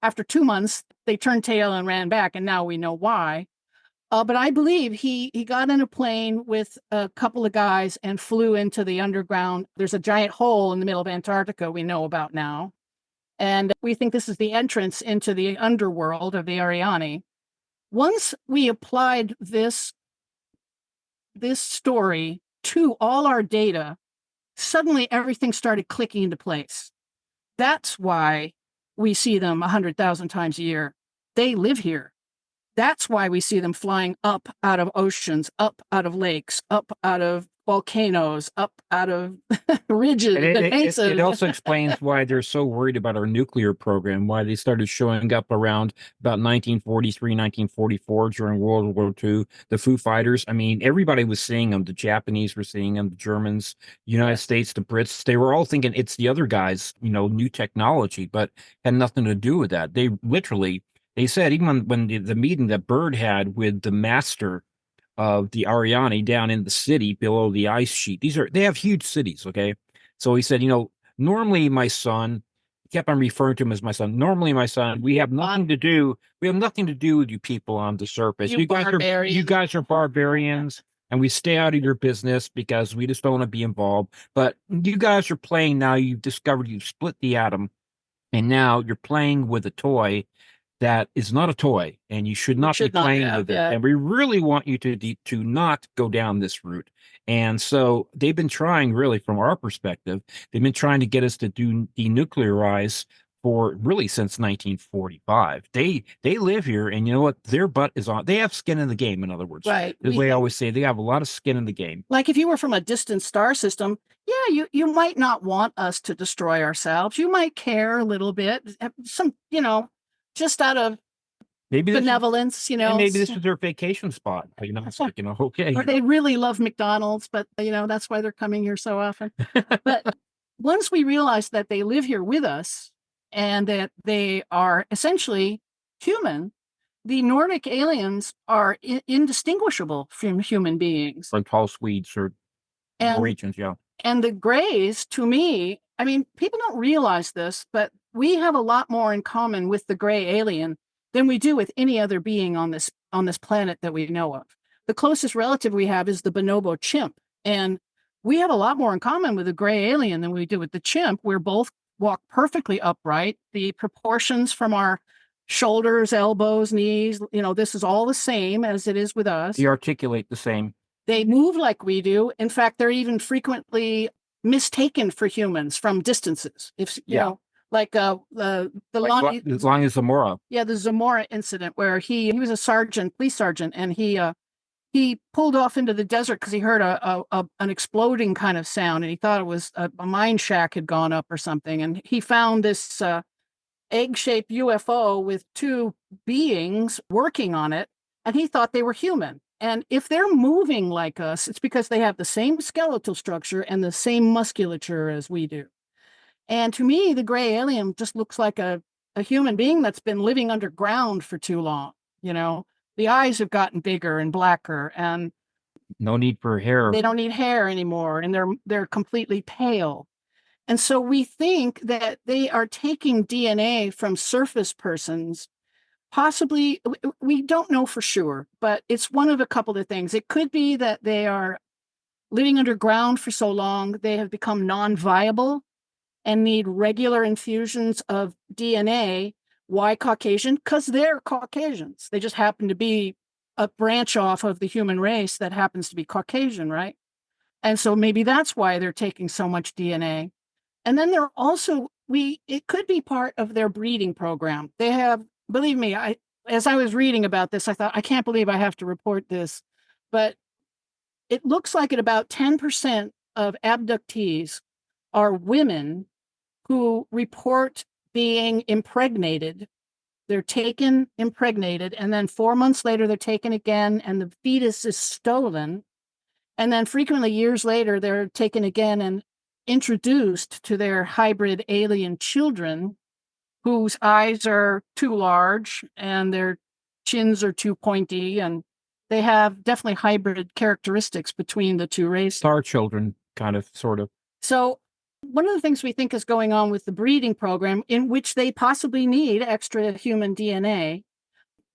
Speaker 3: after 2 months, they turned tail and ran back, and now we know why. But I believe he got in a plane with a couple of guys and flew into the underground. There's a giant hole in the middle of Antarctica we know about now. And we think this is the entrance into the underworld of the Ariani. Once we applied this story to all our data, suddenly everything started clicking into place. That's why we see them 100,000 times a year. They live here. That's why we see them flying up out of oceans, up out of lakes, up out of volcanoes, up out of ridges.
Speaker 4: It also explains why they're so worried about our nuclear program, why they started showing up around about 1943, 1944 during World War II. The Foo Fighters, I mean, everybody was seeing them. The Japanese were seeing them, the Germans, United States, the Brits. They were all thinking it's the other guys, new technology, but had nothing to do with that. They said, even when the meeting that Byrd had with the master of the Ariani down in the city below the ice sheet. They have huge cities, okay? So he said, normally my son, he kept on referring to him as my son. Normally my son, we have nothing to do with you people on the surface. You guys are barbarians, and we stay out of your business because we just don't want to be involved. But you guys are playing now. You've discovered you've split the atom, and now you're playing with a toy that is not a toy, and you should not be playing with it. And we really want you to not go down this route. And so they've been trying, really, from our perspective, they've been trying to get us to denuclearize for really since 1945. They live here, and you know what? Their butt is on. They have skin in the game, in other words.
Speaker 3: Right.
Speaker 4: The way I always say, they have a lot of skin in the game.
Speaker 3: Like if you were from a distant star system, yeah, you might not want us to destroy ourselves. You might care a little bit. Just out of benevolence,
Speaker 4: And maybe this is their vacation spot. It's like, okay.
Speaker 3: Or they really love McDonald's, but that's why they're coming here so often. But once we realize that they live here with us and that they are essentially human, the Nordic aliens are indistinguishable from human beings.
Speaker 4: Like tall Swedes or Norwegians, yeah.
Speaker 3: And the Greys, to me, I mean, people don't realize this, but we have a lot more in common with the gray alien than we do with any other being on this planet that we know of. The closest relative we have is the bonobo chimp, and we have a lot more in common with the gray alien than we do with the chimp. We're both walk perfectly upright. The proportions from our shoulders, elbows, knees, this is all the same as it is with us.
Speaker 4: They articulate the same.
Speaker 3: They move like we do. In fact, they're even frequently mistaken for humans from distances. If like the
Speaker 4: Zamora.
Speaker 3: Yeah, the Zamora incident where he was a police sergeant, and he pulled off into the desert because he heard an exploding kind of sound, and he thought it was a mine shack had gone up or something, and he found this egg-shaped UFO with two beings working on it, and he thought they were human. And if they're moving like us, it's because they have the same skeletal structure and the same musculature as we do. And to me, the gray alien just looks like a human being that's been living underground for too long. The eyes have gotten bigger and blacker, and
Speaker 4: no need for hair.
Speaker 3: They don't need hair anymore, and they're completely pale. And so we think that they are taking DNA from surface persons. Possibly, we don't know for sure, but it's one of a couple of things. It could be that they are living underground for so long, they have become non-viable and need regular infusions of DNA. Why Caucasian? Because they're Caucasians. They just happen to be a branch off of the human race that happens to be Caucasian, right? And so maybe that's why they're taking so much DNA. And then they're also, it could be part of their breeding program. They have, believe me, as I was reading about this, I thought, I can't believe I have to report this, but it looks like at about 10% of abductees are women who report being impregnated. They're taken, impregnated, and then 4 months later, they're taken again, and the fetus is stolen. And then frequently years later, they're taken again and introduced to their hybrid alien children whose eyes are too large and their chins are too pointy, and they have definitely hybrid characteristics between the two races.
Speaker 4: Star children, kind of, sort of.
Speaker 3: So one of the things we think is going on with the breeding program, in which they possibly need extra human DNA,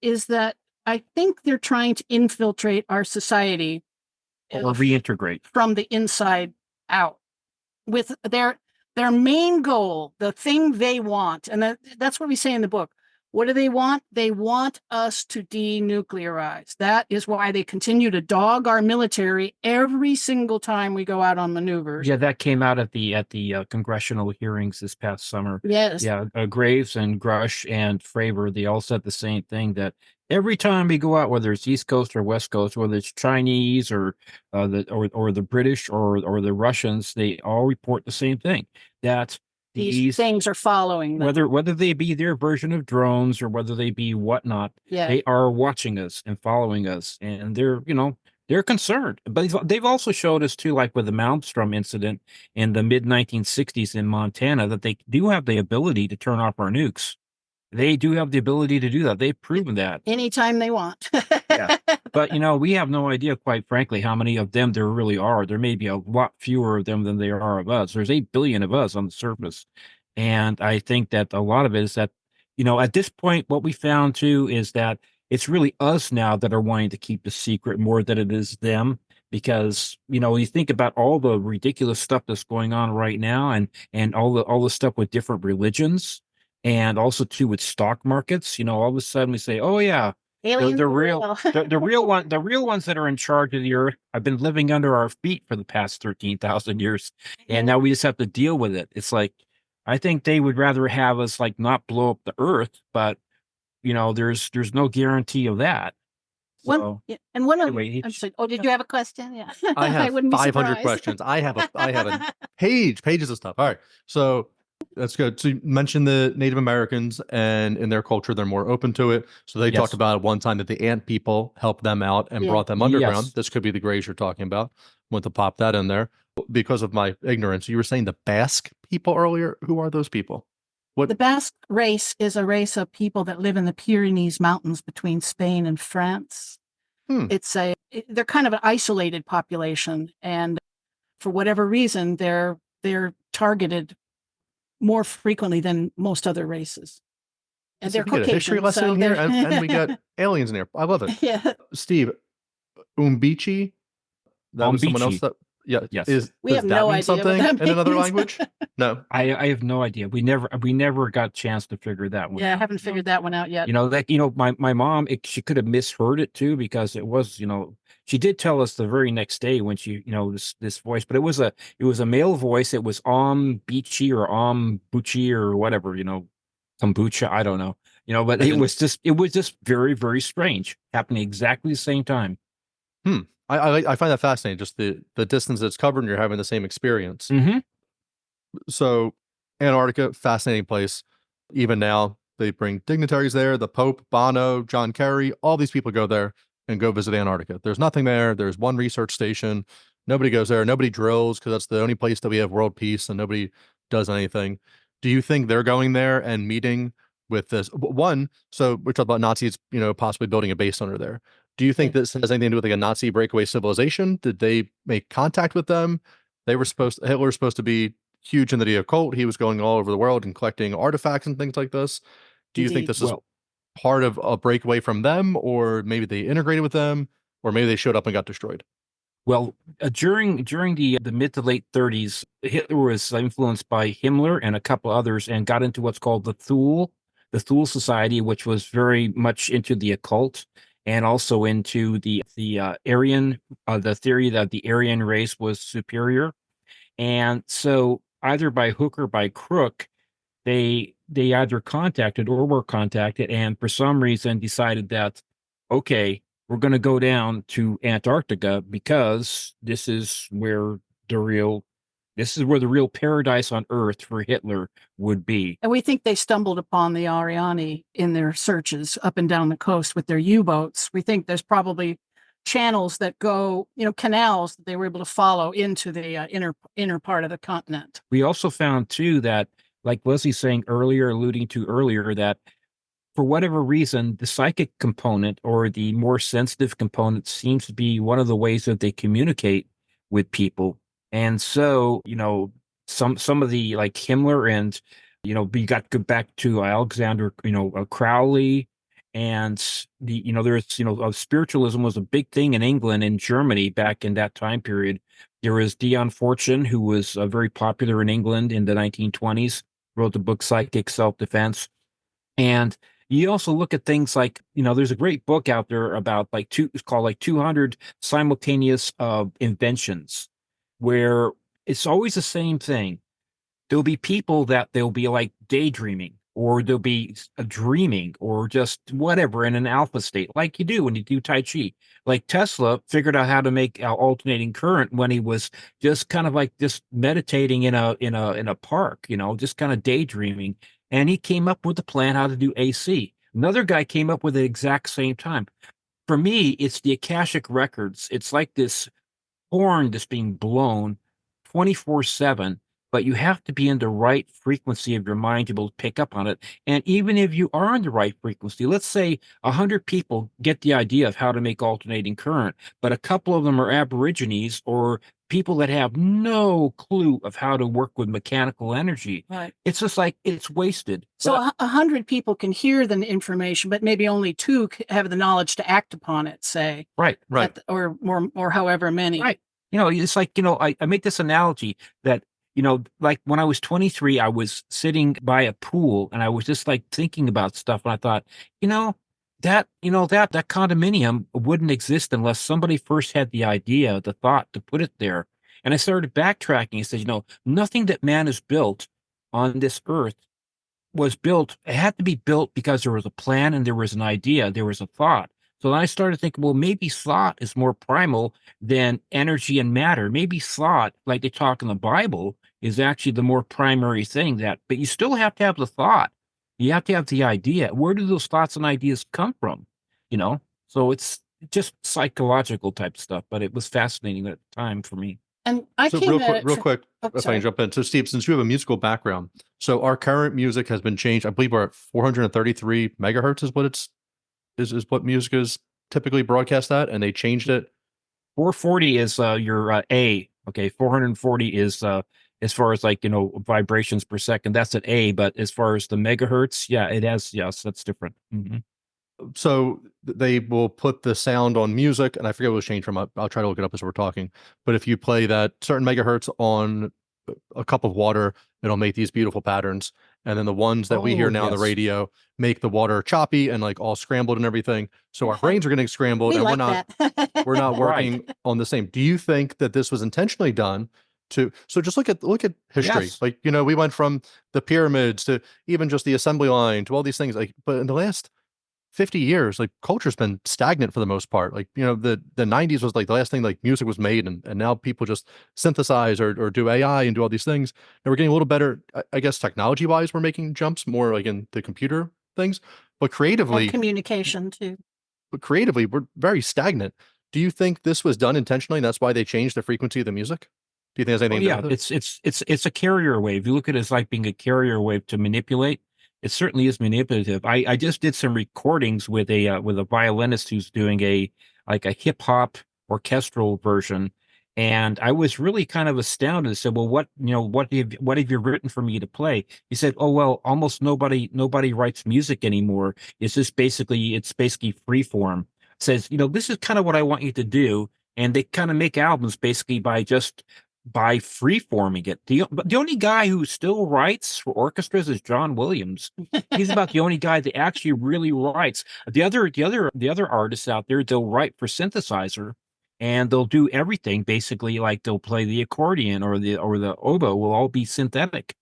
Speaker 3: is that I think they're trying to infiltrate our society
Speaker 4: or reintegrate
Speaker 3: from the inside out with their main goal, the thing they want. And that's what we say in the book. What do they want? They want us to denuclearize. That is why they continue to dog our military every single time we go out on maneuvers.
Speaker 4: Yeah, that came out at the congressional hearings this past summer.
Speaker 3: Yes.
Speaker 4: Yeah, Graves and Grush and Fravor, they all said the same thing, that every time we go out, whether it's East Coast or West Coast, whether it's Chinese or the British or the Russians, they all report the same thing, that
Speaker 3: these things are following them.
Speaker 4: Whether they be their version of drones or whether they be whatnot, they are watching us and following us, and they're concerned. But they've also showed us too, like with the Malmstrom incident in the mid 1960s in Montana, that they do have the ability to turn off our nukes. They do have the ability to do that. They've proven that
Speaker 3: anytime they want.
Speaker 4: Yeah. But we have no idea, quite frankly, how many of them there really are. There may be a lot fewer of them than there are of us. There's 8 billion of us on the surface. And I think that a lot of it is that, at this point, what we found too is that it's really us now that are wanting to keep the secret more than it is them. Because, you think about all the ridiculous stuff that's going on right now, and all the stuff with different religions, and also too with stock markets. All of a sudden we say, oh yeah, the real ones that are in charge of the earth have been living under our feet for the past 13,000 years, and now we just have to deal with it. It's like, I think they would rather have us like not blow up the earth, but there's no guarantee of that. So,
Speaker 3: anyway, I'm sorry. Oh, did you have a question? Yeah,
Speaker 1: I have 500 questions. I have a pages of stuff. All right, so that's good. So you mentioned the Native Americans, and in their culture, they're more open to it. So they talked about at one time that the ant people helped them out and brought them underground.
Speaker 4: Yes.
Speaker 1: This could be the Greys you're talking about. Want to pop that in there. Because of my ignorance, you were saying the Basque people earlier. Who are those people?
Speaker 3: The Basque race is a race of people that live in the Pyrenees Mountains between Spain and France. They're kind of an isolated population, and for whatever reason, they're targeted more frequently than most other races. And they're Caucasian.
Speaker 1: A history lesson in here, and we got aliens in here. I love it.
Speaker 3: Yeah,
Speaker 1: Steve, Umbichi. That was someone else. Yes.
Speaker 3: We have no idea
Speaker 1: something in another language. No,
Speaker 4: I have no idea. We never got a chance to figure that one.
Speaker 3: Yeah, I haven't figured that one out yet.
Speaker 4: My mom, she could have misheard it too, because it was, she did tell us the very next day when she, this voice, but it was a male voice. It was Beachy or Bucci or whatever, kombucha. I don't know, but it was just very, very strange, happening exactly the same time.
Speaker 1: I find that fascinating, just the distance that's covered, and you're having the same experience.
Speaker 4: Mm-hmm.
Speaker 1: So Antarctica, fascinating place. Even now, they bring dignitaries there. The Pope, Bono, John Kerry, all these people go there and go visit Antarctica. There's nothing there. There's one research station. Nobody goes there. Nobody drills, because that's the only place that we have world peace, and nobody does anything. Do you think they're going there and meeting with this one? So we're talking about Nazis, possibly building a base under there. Do you think this has anything to do with like a Nazi breakaway civilization? Did they make contact with them? Hitler was supposed to be huge into the occult. He was going all over the world and collecting artifacts and things like this. Do you think this is part of a breakaway from them, or maybe they integrated with them, or maybe they showed up and got destroyed?
Speaker 4: Well, during the mid to late 30s, Hitler was influenced by Himmler and a couple others, and got into what's called the Thule Society, which was very much into the occult and also into the Aryan, the theory that the Aryan race was superior. And so, either by hook or by crook, they either contacted or were contacted, and for some reason decided that, okay, we're going to go down to Antarctica because this is where the real paradise on Earth for Hitler would be.
Speaker 3: And we think they stumbled upon the Ariani in their searches up and down the coast with their U-boats. We think there's probably channels that go, canals that they were able to follow into the inner part of the continent.
Speaker 4: We also found too that, like Leslie's saying earlier, alluding to earlier, that for whatever reason, the psychic component or the more sensitive component seems to be one of the ways that they communicate with people. And so, some of the, like Himmler and, we got to go back to Alexander, Crowley, and there's, spiritualism was a big thing in England and Germany back in that time period. There was Dion Fortune, who was very popular in England in the 1920s, wrote the book Psychic Self-Defense. And you also look at things like, there's a great book out there about it's called 200 simultaneous inventions, where it's always the same thing. There'll be people that they'll be like daydreaming, or they'll be dreaming, or just whatever in an alpha state, like you do when you do Tai Chi. Like Tesla figured out how to make alternating current when he was just kind of like just meditating in a park, just kind of daydreaming. And he came up with the plan how to do AC. Another guy came up with it exact same time. For me, it's the Akashic records. It's like this horn that's being blown 24/7, but you have to be in the right frequency of your mind to be able to pick up on it. And even if you are in the right frequency, let's say 100 people get the idea of how to make alternating current, but a couple of them are Aborigines or people that have no clue of how to work with mechanical energy.
Speaker 3: Right.
Speaker 4: It's just like it's wasted.
Speaker 3: So 100 people can hear the information, but maybe only 2 have the knowledge to act upon it, say.
Speaker 4: Right.
Speaker 3: Or however many.
Speaker 4: Right. It's like, I make this analogy that, like when I was 23, I was sitting by a pool and I was just like thinking about stuff. And I thought, that condominium wouldn't exist unless somebody first had the idea, the thought to put it there. And I started backtracking and said, nothing that man has built on this earth was built. It had to be built because there was a plan and there was an idea, there was a thought. So then I started thinking, well, maybe thought is more primal than energy and matter. Maybe thought, like they talk in the Bible, is actually the more primary thing. But you still have to have the thought. You have to have the idea. Where do those thoughts and ideas come from? So it's just psychological type stuff, but it was fascinating at the time for me.
Speaker 3: And I
Speaker 1: so
Speaker 3: came
Speaker 1: real quick, if I can jump in. So Steve, since you have a musical background, so our current music has been changed. I believe we're at 433 megahertz is what is what music is typically broadcast at, and they changed it.
Speaker 4: 440 is your A. Okay, 440 is as far as vibrations per second. That's an A, but as far as the megahertz, yeah, it has. Yes, that's different. Mm-hmm.
Speaker 1: So they will put the sound on music, and I forget what it was changed from. I'll try to look it up as we're talking. But if you play that certain megahertz on a cup of water, it'll make these beautiful patterns. And then the ones that we hear now on the radio make the water choppy and like all scrambled and everything. So our brains are getting scrambled, and we're not working on the same. Do you think that this was intentionally done to? So just look at history.
Speaker 4: Yes.
Speaker 1: Like, we went from the pyramids to even just the assembly line to all these things. Like, but in the last 50 years, like culture's been stagnant for the most part. Like, the 90s was like the last thing like music was made, and now people just synthesize or do AI and do all these things. And we're getting a little better, I guess, technology wise, we're making jumps more like in the computer things, but creatively
Speaker 3: and communication too.
Speaker 1: But creatively, we're very stagnant. Do you think this was done intentionally, and that's why they changed the frequency of the music? Do you think there's anything?
Speaker 4: Yeah, it's a carrier wave. You look at it as like being a carrier wave to manipulate. It certainly is manipulative. I just did some recordings with a violinist who's doing a hip hop orchestral version, And I was really kind of astounded. I said, "Well, what have you written for me to play?" He said, "Oh, well, almost nobody writes music anymore. It's basically free form." Says, "This is kind of what I want you to do." And they kind of make albums basically by free forming it. The only guy who still writes for orchestras is John Williams. He's about the only guy that actually really writes. The other artists out there, they'll write for synthesizer, and they'll do everything basically, like they'll play the accordion or the oboe will all be synthetic.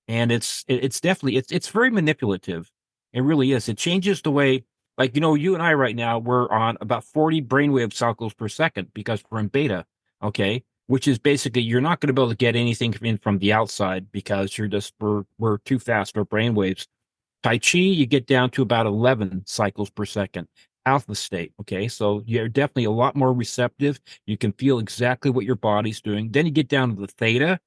Speaker 4: And it's definitely it's very manipulative. It really is. It changes the way, like, you and I right now, we're on about 40 brainwave cycles per second because we're in beta. Okay. Which is basically, you're not going to be able to get anything in from the outside because we're too fast for brainwaves. Tai Chi, you get down to about 11 cycles per second, alpha state. Okay. So you're definitely a lot more receptive. You can feel exactly what your body's doing. Then you get down to the theta.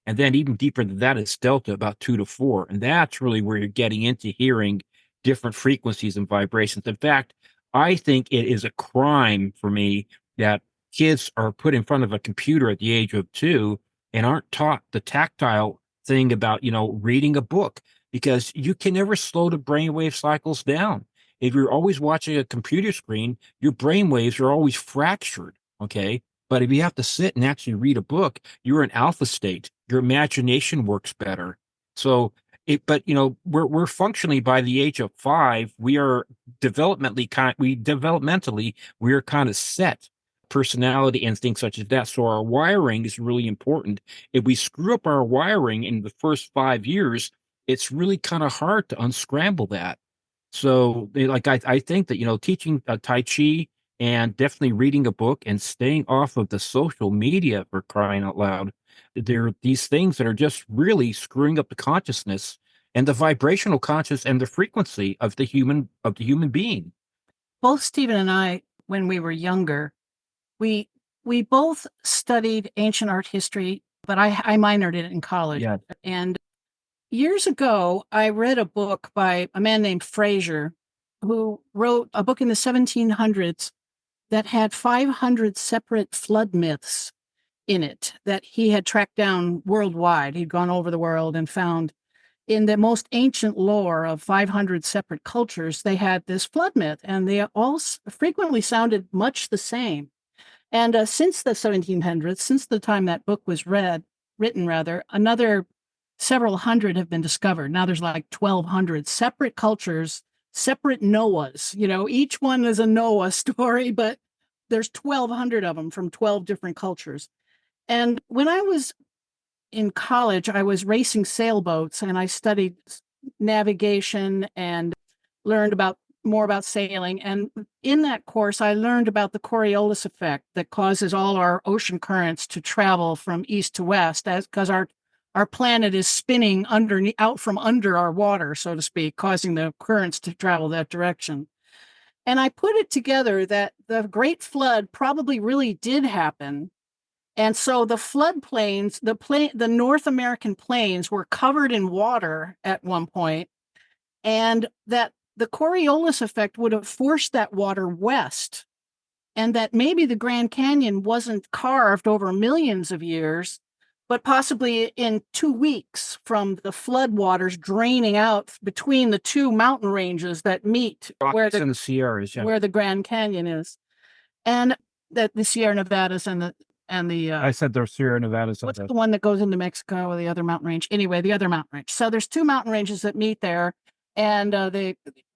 Speaker 4: And then even deeper than that is delta, about 2 to 4. And that's really where you're getting into hearing different frequencies and vibrations. In fact, I think it is a crime for me that kids are put in front of a computer at the age of 2 and aren't taught the tactile thing about, reading a book, because you can never slow the brainwave cycles down. If you're always watching a computer screen, your brainwaves are always fractured. Okay. But if you have to sit and actually read a book, you're in alpha state. Your imagination works better. So we're functionally, by the age of 5, we are developmentally we are kind of set, personality and things such as that. So our wiring is really important. If we screw up our wiring in the first 5 years, it's really kind of hard to unscramble that. So I think that, teaching Tai Chi and definitely reading a book and staying off of the social media, for crying out loud, there are these things that are just really screwing up the consciousness and the vibrational conscious and the frequency of the human being.
Speaker 3: Both Stephen and I, when we were younger, we both studied ancient art history, but I minored in it in college.
Speaker 4: Yeah.
Speaker 3: And years ago, I read a book by a man named Fraser, who wrote a book in the 1700s that had 500 separate flood myths in it that he had tracked down worldwide. He'd gone over the world and found in the most ancient lore of 500 separate cultures, they had this flood myth, and they all frequently sounded much the same. And since the 1700s, since the time that book was written, another several hundred have been discovered. Now there's like 1,200 separate cultures, separate Noahs. Each one is a Noah story, but there's 1,200 of them from 12 different cultures. And when I was in college, I was racing sailboats, and I studied navigation and learned more about sailing. And in that course, I learned about the Coriolis effect that causes all our ocean currents to travel from east to west, because our planet is spinning out from under our water, so to speak, causing the currents to travel that direction. And I put it together that the Great Flood probably really did happen. And so the floodplains, the North American plains were covered in water at one point, and that the Coriolis effect would have forced that water west, and that maybe the Grand Canyon wasn't carved over millions of years, but possibly in 2 weeks from the flood waters draining out between the two mountain ranges that meet
Speaker 4: where the Sierras,
Speaker 3: where the Grand Canyon is, and that the Sierra Nevadas and the
Speaker 4: I said there's Sierra Nevadas.
Speaker 3: What's the one that goes into Mexico, or the other mountain range? Anyway, the other mountain range. So there's 2 mountain ranges that meet there, and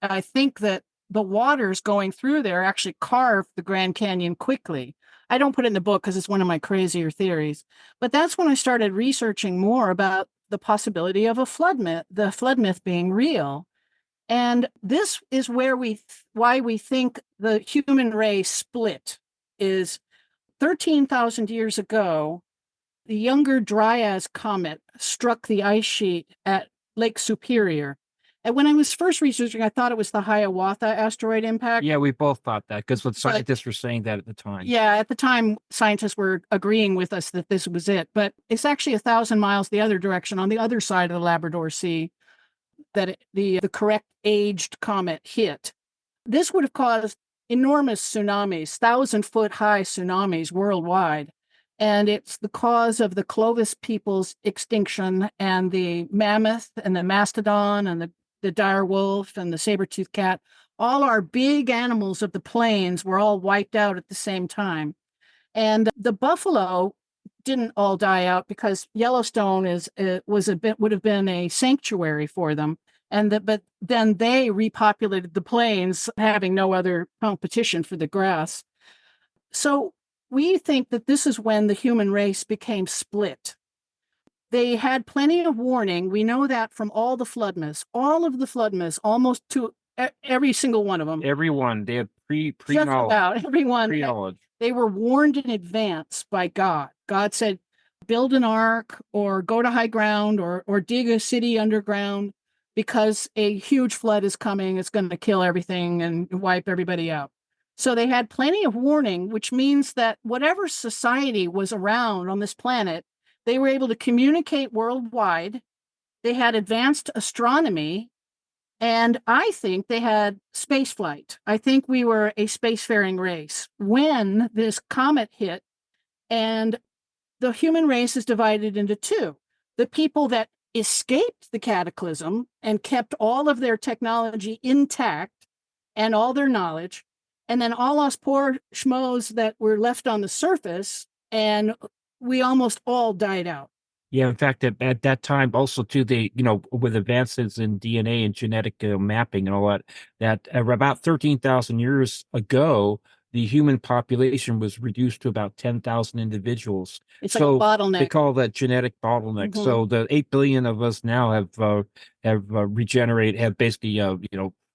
Speaker 3: I think that the waters going through there actually carved the Grand Canyon quickly. I don't put it in the book because it's one of my crazier theories, but that's when I started researching more about the possibility of a flood myth, the flood myth being real. And this is why we think the human race split is 13,000 years ago. The Younger Dryas comet struck the ice sheet at Lake Superior. And when I was first researching, I thought it was the Hiawatha asteroid impact.
Speaker 4: Yeah, we both thought that, because what scientists were saying that at the time.
Speaker 3: Yeah, at the time, scientists were agreeing with us that this was it. But it's actually 1,000 miles the other direction, on the other side of the Labrador Sea, that the correct aged comet hit. This would have caused enormous tsunamis, 1,000-foot high tsunamis worldwide. And it's the cause of the Clovis people's extinction, and the mammoth and the mastodon and the dire wolf and the saber-toothed cat. All our big animals of the plains were all wiped out at the same time. And the buffalo didn't all die out because Yellowstone would have been a sanctuary for them. But then they repopulated the plains, having no other competition for the grass. So we think that this is when the human race became split. They had plenty of warning. We know that from all of the flood myths, almost to every single one of them.
Speaker 4: Everyone, they had
Speaker 3: just about everyone.
Speaker 4: Pre-knowledge.
Speaker 3: They were warned in advance by God. God said, build an ark or go to high ground or dig a city underground because a huge flood is coming. It's going to kill everything and wipe everybody out. So they had plenty of warning, which means that whatever society was around on this planet, they were able to communicate worldwide. They had advanced astronomy. And I think they had space flight. I think we were a spacefaring race. When this comet hit, and the human race is divided into two: the people that escaped the cataclysm and kept all of their technology intact and all their knowledge, and then all us poor schmoes that were left on the surface, and we almost all died out.
Speaker 4: Yeah, in fact, at that time, also too, with advances in DNA and genetic mapping and all that about 13,000 years ago, the human population was reduced to about 10,000 individuals.
Speaker 3: It's like a bottleneck.
Speaker 4: They call that genetic bottleneck.
Speaker 3: Mm-hmm.
Speaker 4: So the 8 billion of us now have regenerated, have basically,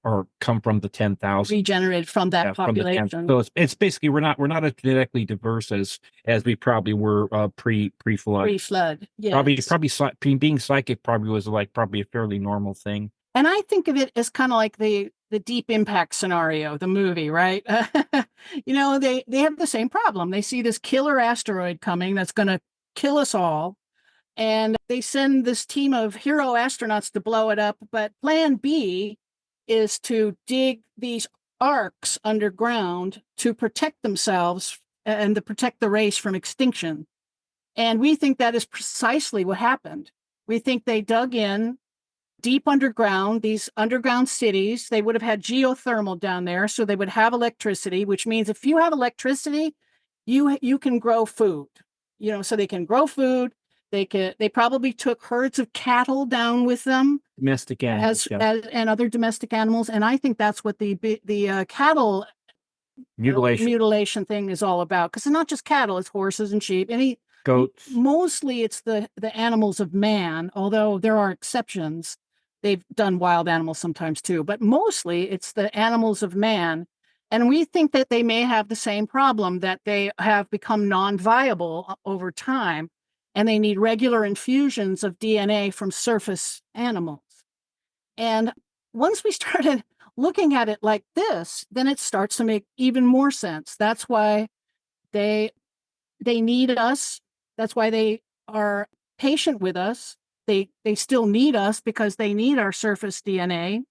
Speaker 4: or come from the 10,000.
Speaker 3: Regenerated from that population.
Speaker 4: So it's basically we're not as genetically diverse as we probably were pre-flood.
Speaker 3: Pre-flood, yes.
Speaker 4: Probably being psychic probably was probably a fairly normal thing.
Speaker 3: And I think of it as kind of like the Deep Impact scenario, the movie, right? They have the same problem. They see this killer asteroid coming that's going to kill us all. And they send this team of hero astronauts to blow it up. But plan B is to dig these arcs underground to protect themselves and to protect the race from extinction. And we think that is precisely what happened. We think they dug in deep underground, these underground cities. They would have had geothermal down there, so they would have electricity, which means if you have electricity, you can grow food. So they can grow food. They probably took herds of cattle down with them,
Speaker 4: domestic animals,
Speaker 3: and other domestic animals. And I think that's what the cattle mutilation thing is all about. Because it's not just cattle; it's horses and sheep,
Speaker 4: goats.
Speaker 3: Mostly, it's the animals of man. Although there are exceptions, they've done wild animals sometimes too. But mostly, it's the animals of man. And we think that they may have the same problem, that they have become non-viable over time. And they need regular infusions of DNA from surface animals. And once we started looking at it like this, then it starts to make even more sense. That's why they need us. That's why they are patient with us. They still need us because they need our surface DNA.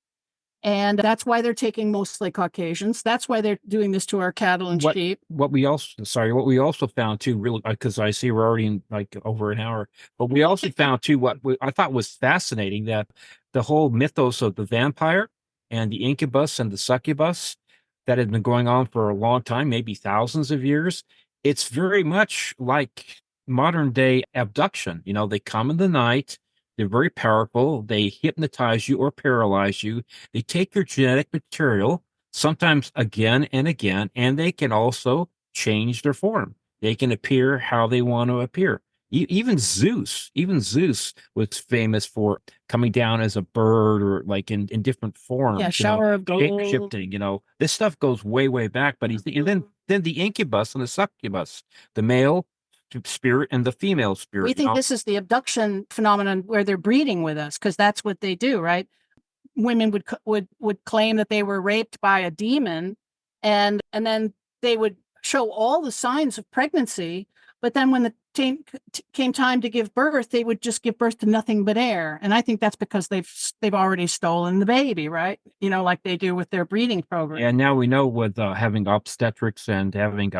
Speaker 3: And that's why they're taking mostly Caucasians. That's why they're doing this to our cattle and sheep.
Speaker 4: What we also found too, really, because I see we're already in over an hour, but we also found too what I thought was fascinating, that the whole mythos of the vampire and the incubus and the succubus that had been going on for a long time, maybe thousands of years. It's very much like modern day abduction. They come in the night. They're very powerful. They hypnotize you or paralyze you. They take your genetic material, sometimes again and again, and they can also change their form. They can appear how they want to appear. Even Zeus was famous for coming down as a bird or in different forms.
Speaker 3: Yeah, shower of gold.
Speaker 4: Shifting, this stuff goes way, way back. But and then the incubus and the succubus, the male spirit and the female spirit.
Speaker 3: We think this is the abduction phenomenon where they're breeding with us, because that's what they do, right? Women would claim that they were raped by a demon, and then they would show all the signs of pregnancy, But then when the came time to give birth, they would just give birth to nothing but air. And I think that's because they've already stolen the baby, right? You know, like they do with their breeding program.
Speaker 4: And now we know with having obstetrics and having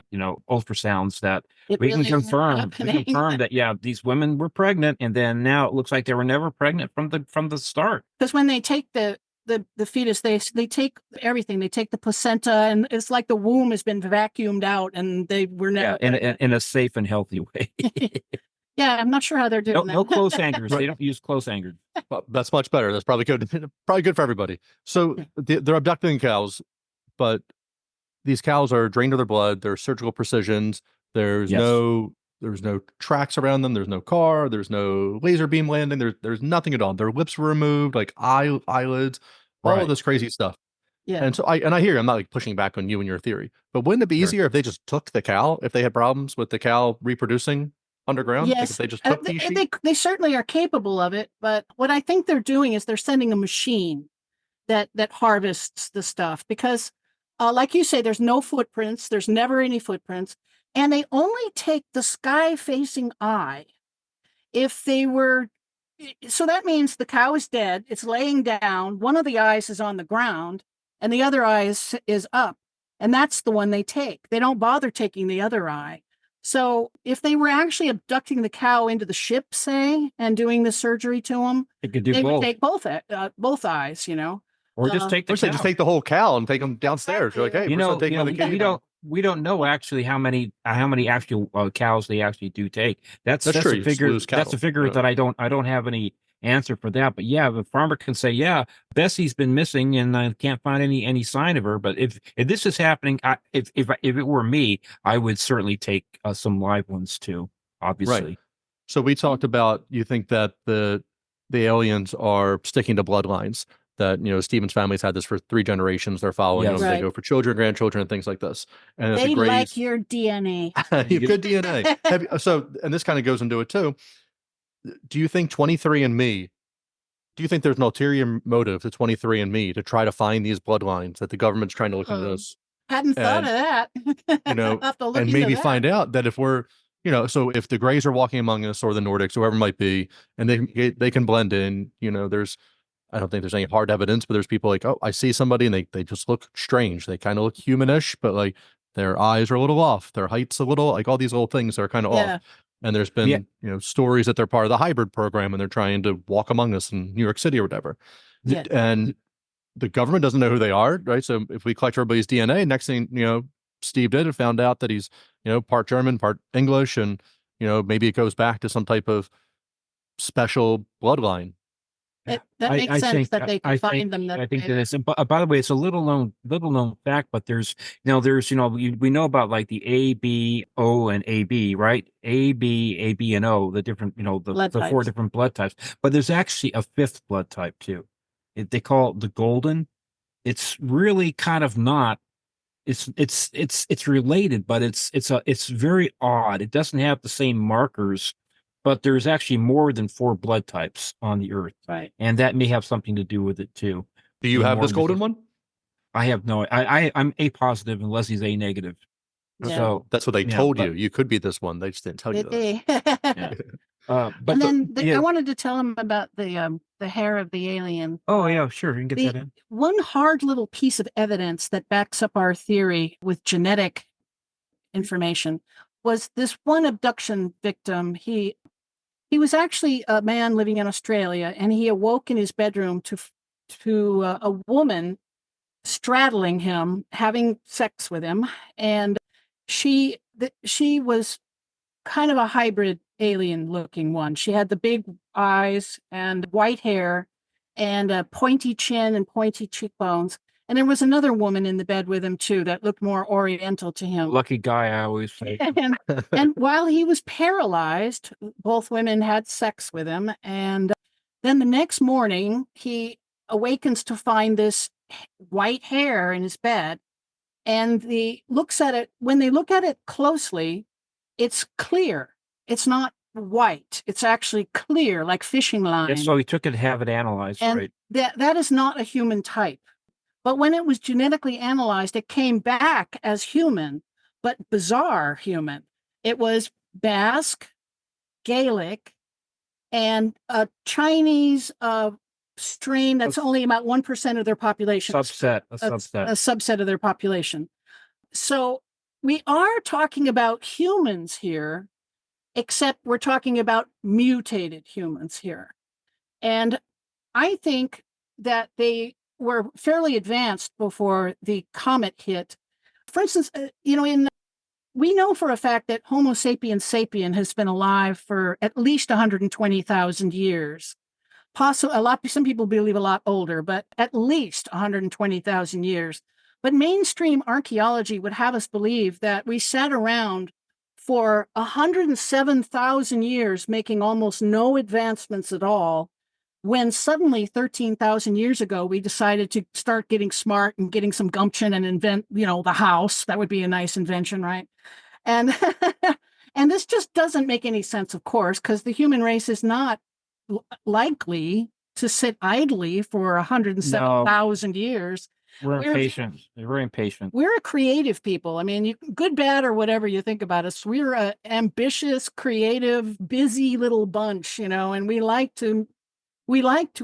Speaker 4: ultrasounds that we can confirm that these women were pregnant, and then now it looks like they were never pregnant from the start.
Speaker 3: Because when they take the fetus, they take everything. They take the placenta, and it's like the womb has been vacuumed out, and they were never
Speaker 4: in a safe and healthy way.
Speaker 3: Yeah, I'm not sure how they're doing that.
Speaker 4: No close anchors. They don't use close anchored.
Speaker 1: Well, that's much better. That's probably good. Probably good for everybody. So they're abducting cows, but these cows are drained of their blood. They're surgical precisions. There's no tracks around them. There's no car. There's no laser beam landing. There's nothing at all. Their lips were removed, like eyelids, all of this crazy stuff.
Speaker 3: Yeah.
Speaker 1: And so I hear you. I'm not like pushing back on you and your theory, but wouldn't it be easier if they just took the cow, if they had problems with the cow reproducing underground?
Speaker 3: Yes,
Speaker 1: like if they just took these sheep?
Speaker 3: They certainly are capable of it. But what I think they're doing is they're sending a machine that harvests the stuff, because like you say, there's no footprints. There's never any footprints. And they only take the sky facing eye. If they were, so that means the cow is dead. It's laying down. One of the eyes is on the ground and the other eye is up. And that's the one they take. They don't bother taking the other eye. So if they were actually abducting the cow into the ship, say, and doing the surgery to them, they would take both eyes, you know.
Speaker 4: Or just take the cow.
Speaker 1: Just take the whole cow and take them downstairs. You're like, hey,
Speaker 4: we don't know actually how many actual cows they actually do take. That's
Speaker 1: true.
Speaker 4: A figure. That's a figure that I don't have any answer for that. But yeah, the farmer can say, yeah, Bessie's been missing and I can't find any sign of her. But if this is happening, if it were me, I would certainly take some live ones too. Obviously.
Speaker 1: Right. So we talked about, you think that the aliens are sticking to bloodlines. That, you know, Stephen's family's had this for 3 generations. They're following them. They go for children, grandchildren, and things like this. And
Speaker 3: they like your DNA.
Speaker 1: You have good DNA. So, and this kind of goes into it too. Do you think 23andMe? Do you think there's an ulterior motive to 23andMe to try to find these bloodlines, that the government's trying to look into this?
Speaker 3: Hadn't thought of that.
Speaker 1: You know, and maybe find out that if we're, you know, so if the Greys are walking among us, or the Nordics, whoever it might be, and they can blend in, you know, I don't think there's any hard evidence, but there's people like, oh, I see somebody and they just look strange. They kind of look humanish, but like their eyes are a little off. Their height's a little, like all these little things are kind of off. And there's been, you know, stories that they're part of the hybrid program and they're trying to walk among us in New York City or whatever. Yeah. And the government doesn't know who they are, right? So if we collect everybody's DNA, next thing, you know, Steve did and found out that he's, you know, part German, part English, and, you know, maybe it goes back to some type of special bloodline.
Speaker 3: That makes sense that they can find them.
Speaker 4: I think that is. By the way, it's a little known fact, but there's we know about like the A, B, O, and AB, right? A, B, and O, the different, you know, the 4 different blood types. But there's actually a 5th blood type too. They call it the golden. It's really kind of not. It's related, but it's very odd. It doesn't have the same markers. But there's actually more than 4 blood types on the Earth,
Speaker 3: right? And
Speaker 4: that may have something to do with it too.
Speaker 1: Do you have this golden one?
Speaker 4: I have no. I'm A positive and Leslie's A negative.
Speaker 3: Yeah.
Speaker 4: So
Speaker 1: that's what they told you. You could be this one. They just didn't tell you that.
Speaker 3: But then I wanted to tell him about the hair of the alien.
Speaker 4: Oh yeah, sure. You can get that in.
Speaker 3: One hard little piece of evidence that backs up our theory with genetic information was this one abduction victim. He was actually a man living in Australia, and he awoke in his bedroom to a woman straddling him, having sex with him, and she was kind of a hybrid alien-looking one. She had the big eyes and white hair, and a pointy chin and pointy cheekbones. And there was another woman in the bed with him too that looked more oriental to him.
Speaker 4: Lucky guy, I always say.
Speaker 3: And while he was paralyzed, both women had sex with him. And then the next morning, he awakens to find this white hair in his bed. And looks at it. When they look at it closely, it's clear. It's not white. It's actually clear, like fishing line.
Speaker 4: Yeah, so he took it to have it analyzed,
Speaker 3: and
Speaker 4: right?
Speaker 3: That is not a human type. But when it was genetically analyzed, it came back as human, but bizarre human. It was Basque, Gaelic, and a Chinese strain that's only about 1% of their population.
Speaker 4: A subset
Speaker 3: of their population. So we are talking about humans here, except we're talking about mutated humans here. And I think that they were fairly advanced before the comet hit. For instance, we know for a fact that Homo sapiens sapien has been alive for at least 120,000 years. Some people believe a lot older, but at least 120,000 years. But mainstream archaeology would have us believe that we sat around for 107,000 years making almost no advancements at all, when suddenly 13,000 years ago, we decided to start getting smart and getting some gumption and invent, the house. That would be a nice invention, right? And and this just doesn't make any sense, of course, because the human race is not likely to sit idly for 107,000 years.
Speaker 4: We're impatient. We're impatient.
Speaker 3: We're a creative people. I mean, good, bad, or whatever you think about us. We're an ambitious, creative, busy little bunch, and we like to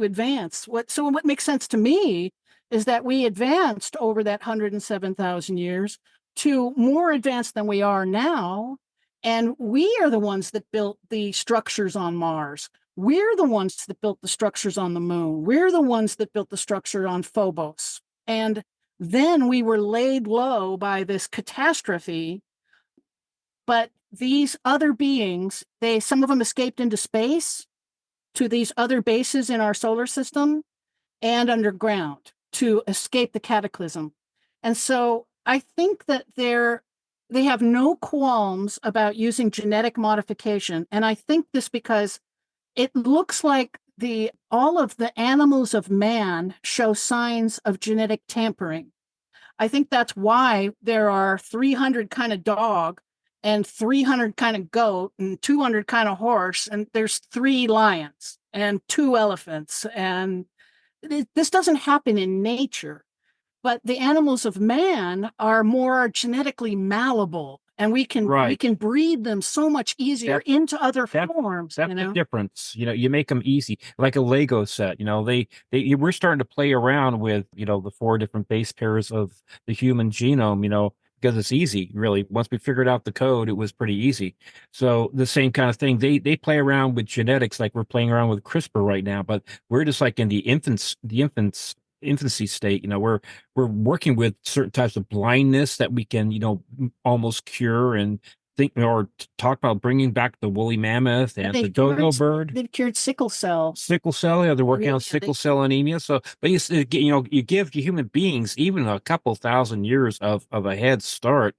Speaker 3: advance. What makes sense to me is that we advanced over that 107,000 years to more advanced than we are now. And we are the ones that built the structures on Mars. We're the ones that built the structures on the moon. We're the ones that built the structure on Phobos. And then we were laid low by this catastrophe. But these other beings, some of them escaped into space to these other bases in our solar system and underground to escape the cataclysm. And so I think that they have no qualms about using genetic modification. And I think this because it looks like all of the animals of man show signs of genetic tampering. I think that's why there are 300 kind of dog and 300 kind of goat and 200 kind of horse, and there's 3 lions and 2 elephants. And this doesn't happen in nature, but the animals of man are more genetically malleable, and we can breed them so much easier into other forms.
Speaker 4: That's the difference. You make them easy, like a Lego set. We're starting to play around with the 4 different base pairs of the human genome. Because it's easy, really. Once we figured out the code, it was pretty easy. So the same kind of thing. They play around with genetics like we're playing around with CRISPR right now, but we're just like in the infancy state. We're working with certain types of blindness that we can almost cure, and talk about bringing back the woolly mammoth and the dodo bird.
Speaker 3: They've cured sickle cell.
Speaker 4: Yeah, they're working on sickle cell anemia. So, but you give human beings even a couple thousand years of a head start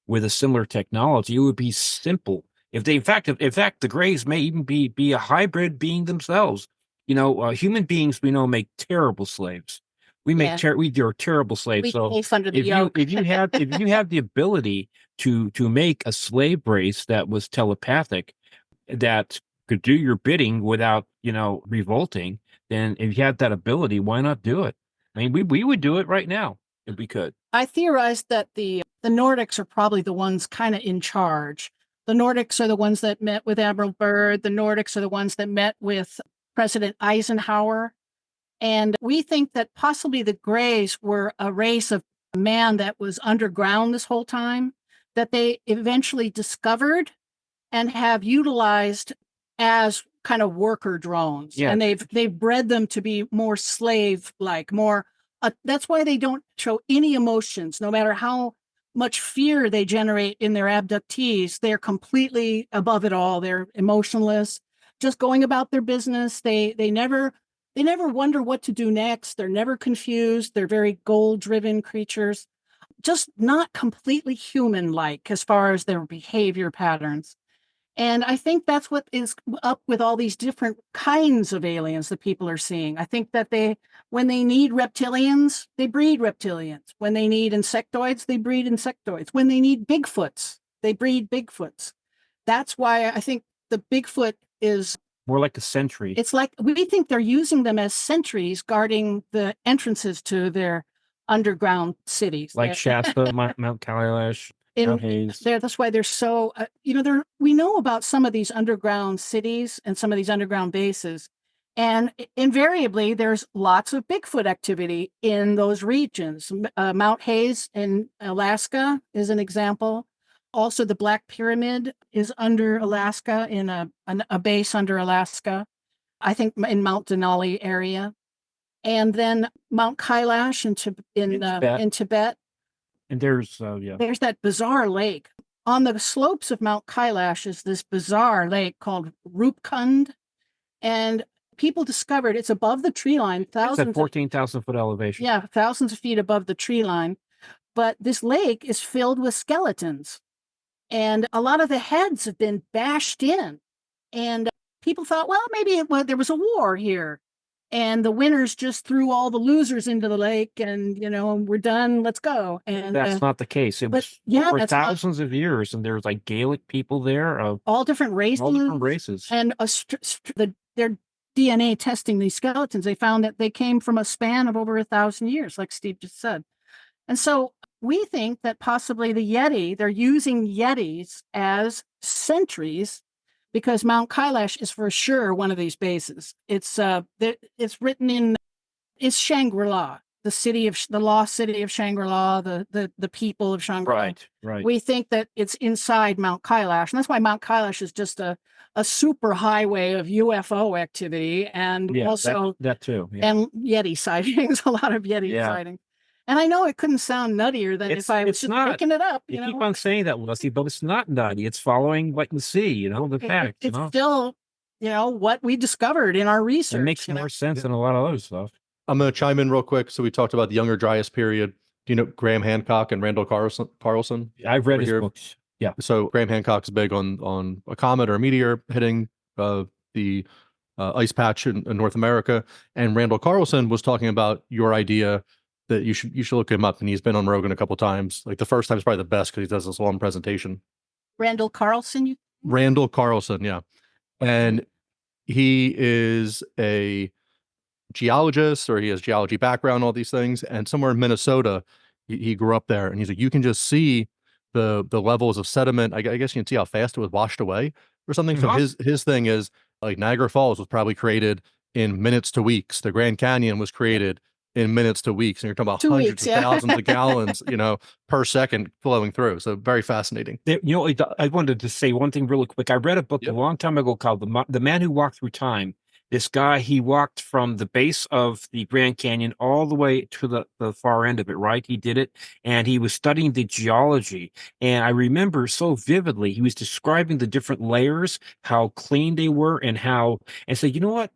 Speaker 4: with a similar technology. It would be simple if in fact, the Greys may even be a hybrid being themselves. Human beings we know make terrible slaves. We are terrible slaves. So if you have the ability to make a slave race that was telepathic, that could do your bidding without revolting, then if you had that ability, why not do it? I mean, we would do it right now if we could.
Speaker 3: I theorized that the Nordics are probably the ones kind of in charge. The Nordics are the ones that met with Admiral Byrd. The Nordics are the ones that met with President Eisenhower. And we think that possibly the Greys were a race of man that was underground this whole time, that they eventually discovered and have utilized as kind of worker drones. Yeah. And they've bred them to be more slave-like, more. That's why they don't show any emotions, no matter how much fear they generate in their abductees. They're completely above it all. They're emotionless, just going about their business. They never wonder what to do next. They're never confused. They're very goal-driven creatures, just not completely human-like as far as their behavior patterns. And I think that's what is up with all these different kinds of aliens that people are seeing. I think that when they need reptilians, they breed reptilians. When they need insectoids, they breed insectoids. When they need Bigfoots, they breed Bigfoots. That's why I think the Bigfoot is
Speaker 4: more like a sentry.
Speaker 3: It's like we think they're using them as sentries guarding the entrances to their underground cities.
Speaker 4: Like Shasta, Mount Kailash. Mount Hayes.
Speaker 3: That's why they're so, we know about some of these underground cities and some of these underground bases. And invariably, there's lots of Bigfoot activity in those regions. Mount Hayes in Alaska is an example. Also, the Black Pyramid is under Alaska, in a base under Alaska, I think in Mount Denali area. And then Mount Kailash in Tibet.
Speaker 4: And there's
Speaker 3: that bizarre lake. On the slopes of Mount Kailash is this bizarre lake called Rupkund. And people discovered it's above the tree line.
Speaker 4: It's at 14,000 foot elevation.
Speaker 3: Yeah, thousands of feet above the tree line. But this lake is filled with skeletons. And a lot of the heads have been bashed in. And people thought, well, maybe there was a war here. And the winners just threw all the losers into the lake, and we're done. Let's go. And
Speaker 4: that's not the case. It was for thousands of years, and there's like Gaelic people there of
Speaker 3: all different races. And their DNA testing these skeletons, they found that they came from a span of over 1,000 years, like Steve just said. And so we think that possibly the Yeti, they're using Yetis as sentries, because Mount Kailash is for sure one of these bases. It's written in, it's Shangri-La, the lost city of Shangri-La, the people of Shangri-La.
Speaker 4: Right.
Speaker 3: We think that it's inside Mount Kailash, and that's why Mount Kailash is just a super highway of UFO activity, and also
Speaker 4: that too,
Speaker 3: and Yeti sightings, a lot of Yeti sightings. And I know it couldn't sound nuttier than if I was just making it up.
Speaker 4: You keep on saying that, Leslie, but it's not nutty. It's following what you see, the facts.
Speaker 3: It's still, what we discovered in our research.
Speaker 4: It makes more sense than a lot of other stuff.
Speaker 1: I'm going to chime in real quick. So we talked about the Younger Dryas period. Do you know Graham Hancock and Randall Carlson?
Speaker 4: I've read his books. Yeah.
Speaker 1: So Graham Hancock's big on a comet or a meteor hitting the ice patch in North America. And Randall Carlson was talking about your idea that you should look him up, and he's been on Rogan a couple times. Like the first time is probably the best because he does this long presentation.
Speaker 3: Randall Carlson,
Speaker 1: Randall Carlson, yeah, and he is a geologist, or he has geology background, all these things. And somewhere in Minnesota, he grew up there, and he's like, you can just see the levels of sediment. I guess you can see how fast it was washed away or something. So his thing is like Niagara Falls was probably created in minutes to weeks. The Grand Canyon was created in minutes to weeks, and you're talking about hundreds of thousands of gallons, per second flowing through. So very fascinating.
Speaker 4: I wanted to say one thing really quick. I read a book a long time ago called The Man Who Walked Through Time. This guy, he walked from the base of the Grand Canyon all the way to the far end of it, right? He did it, and he was studying the geology. And I remember so vividly, he was describing the different layers, how clean they were, and so you know what?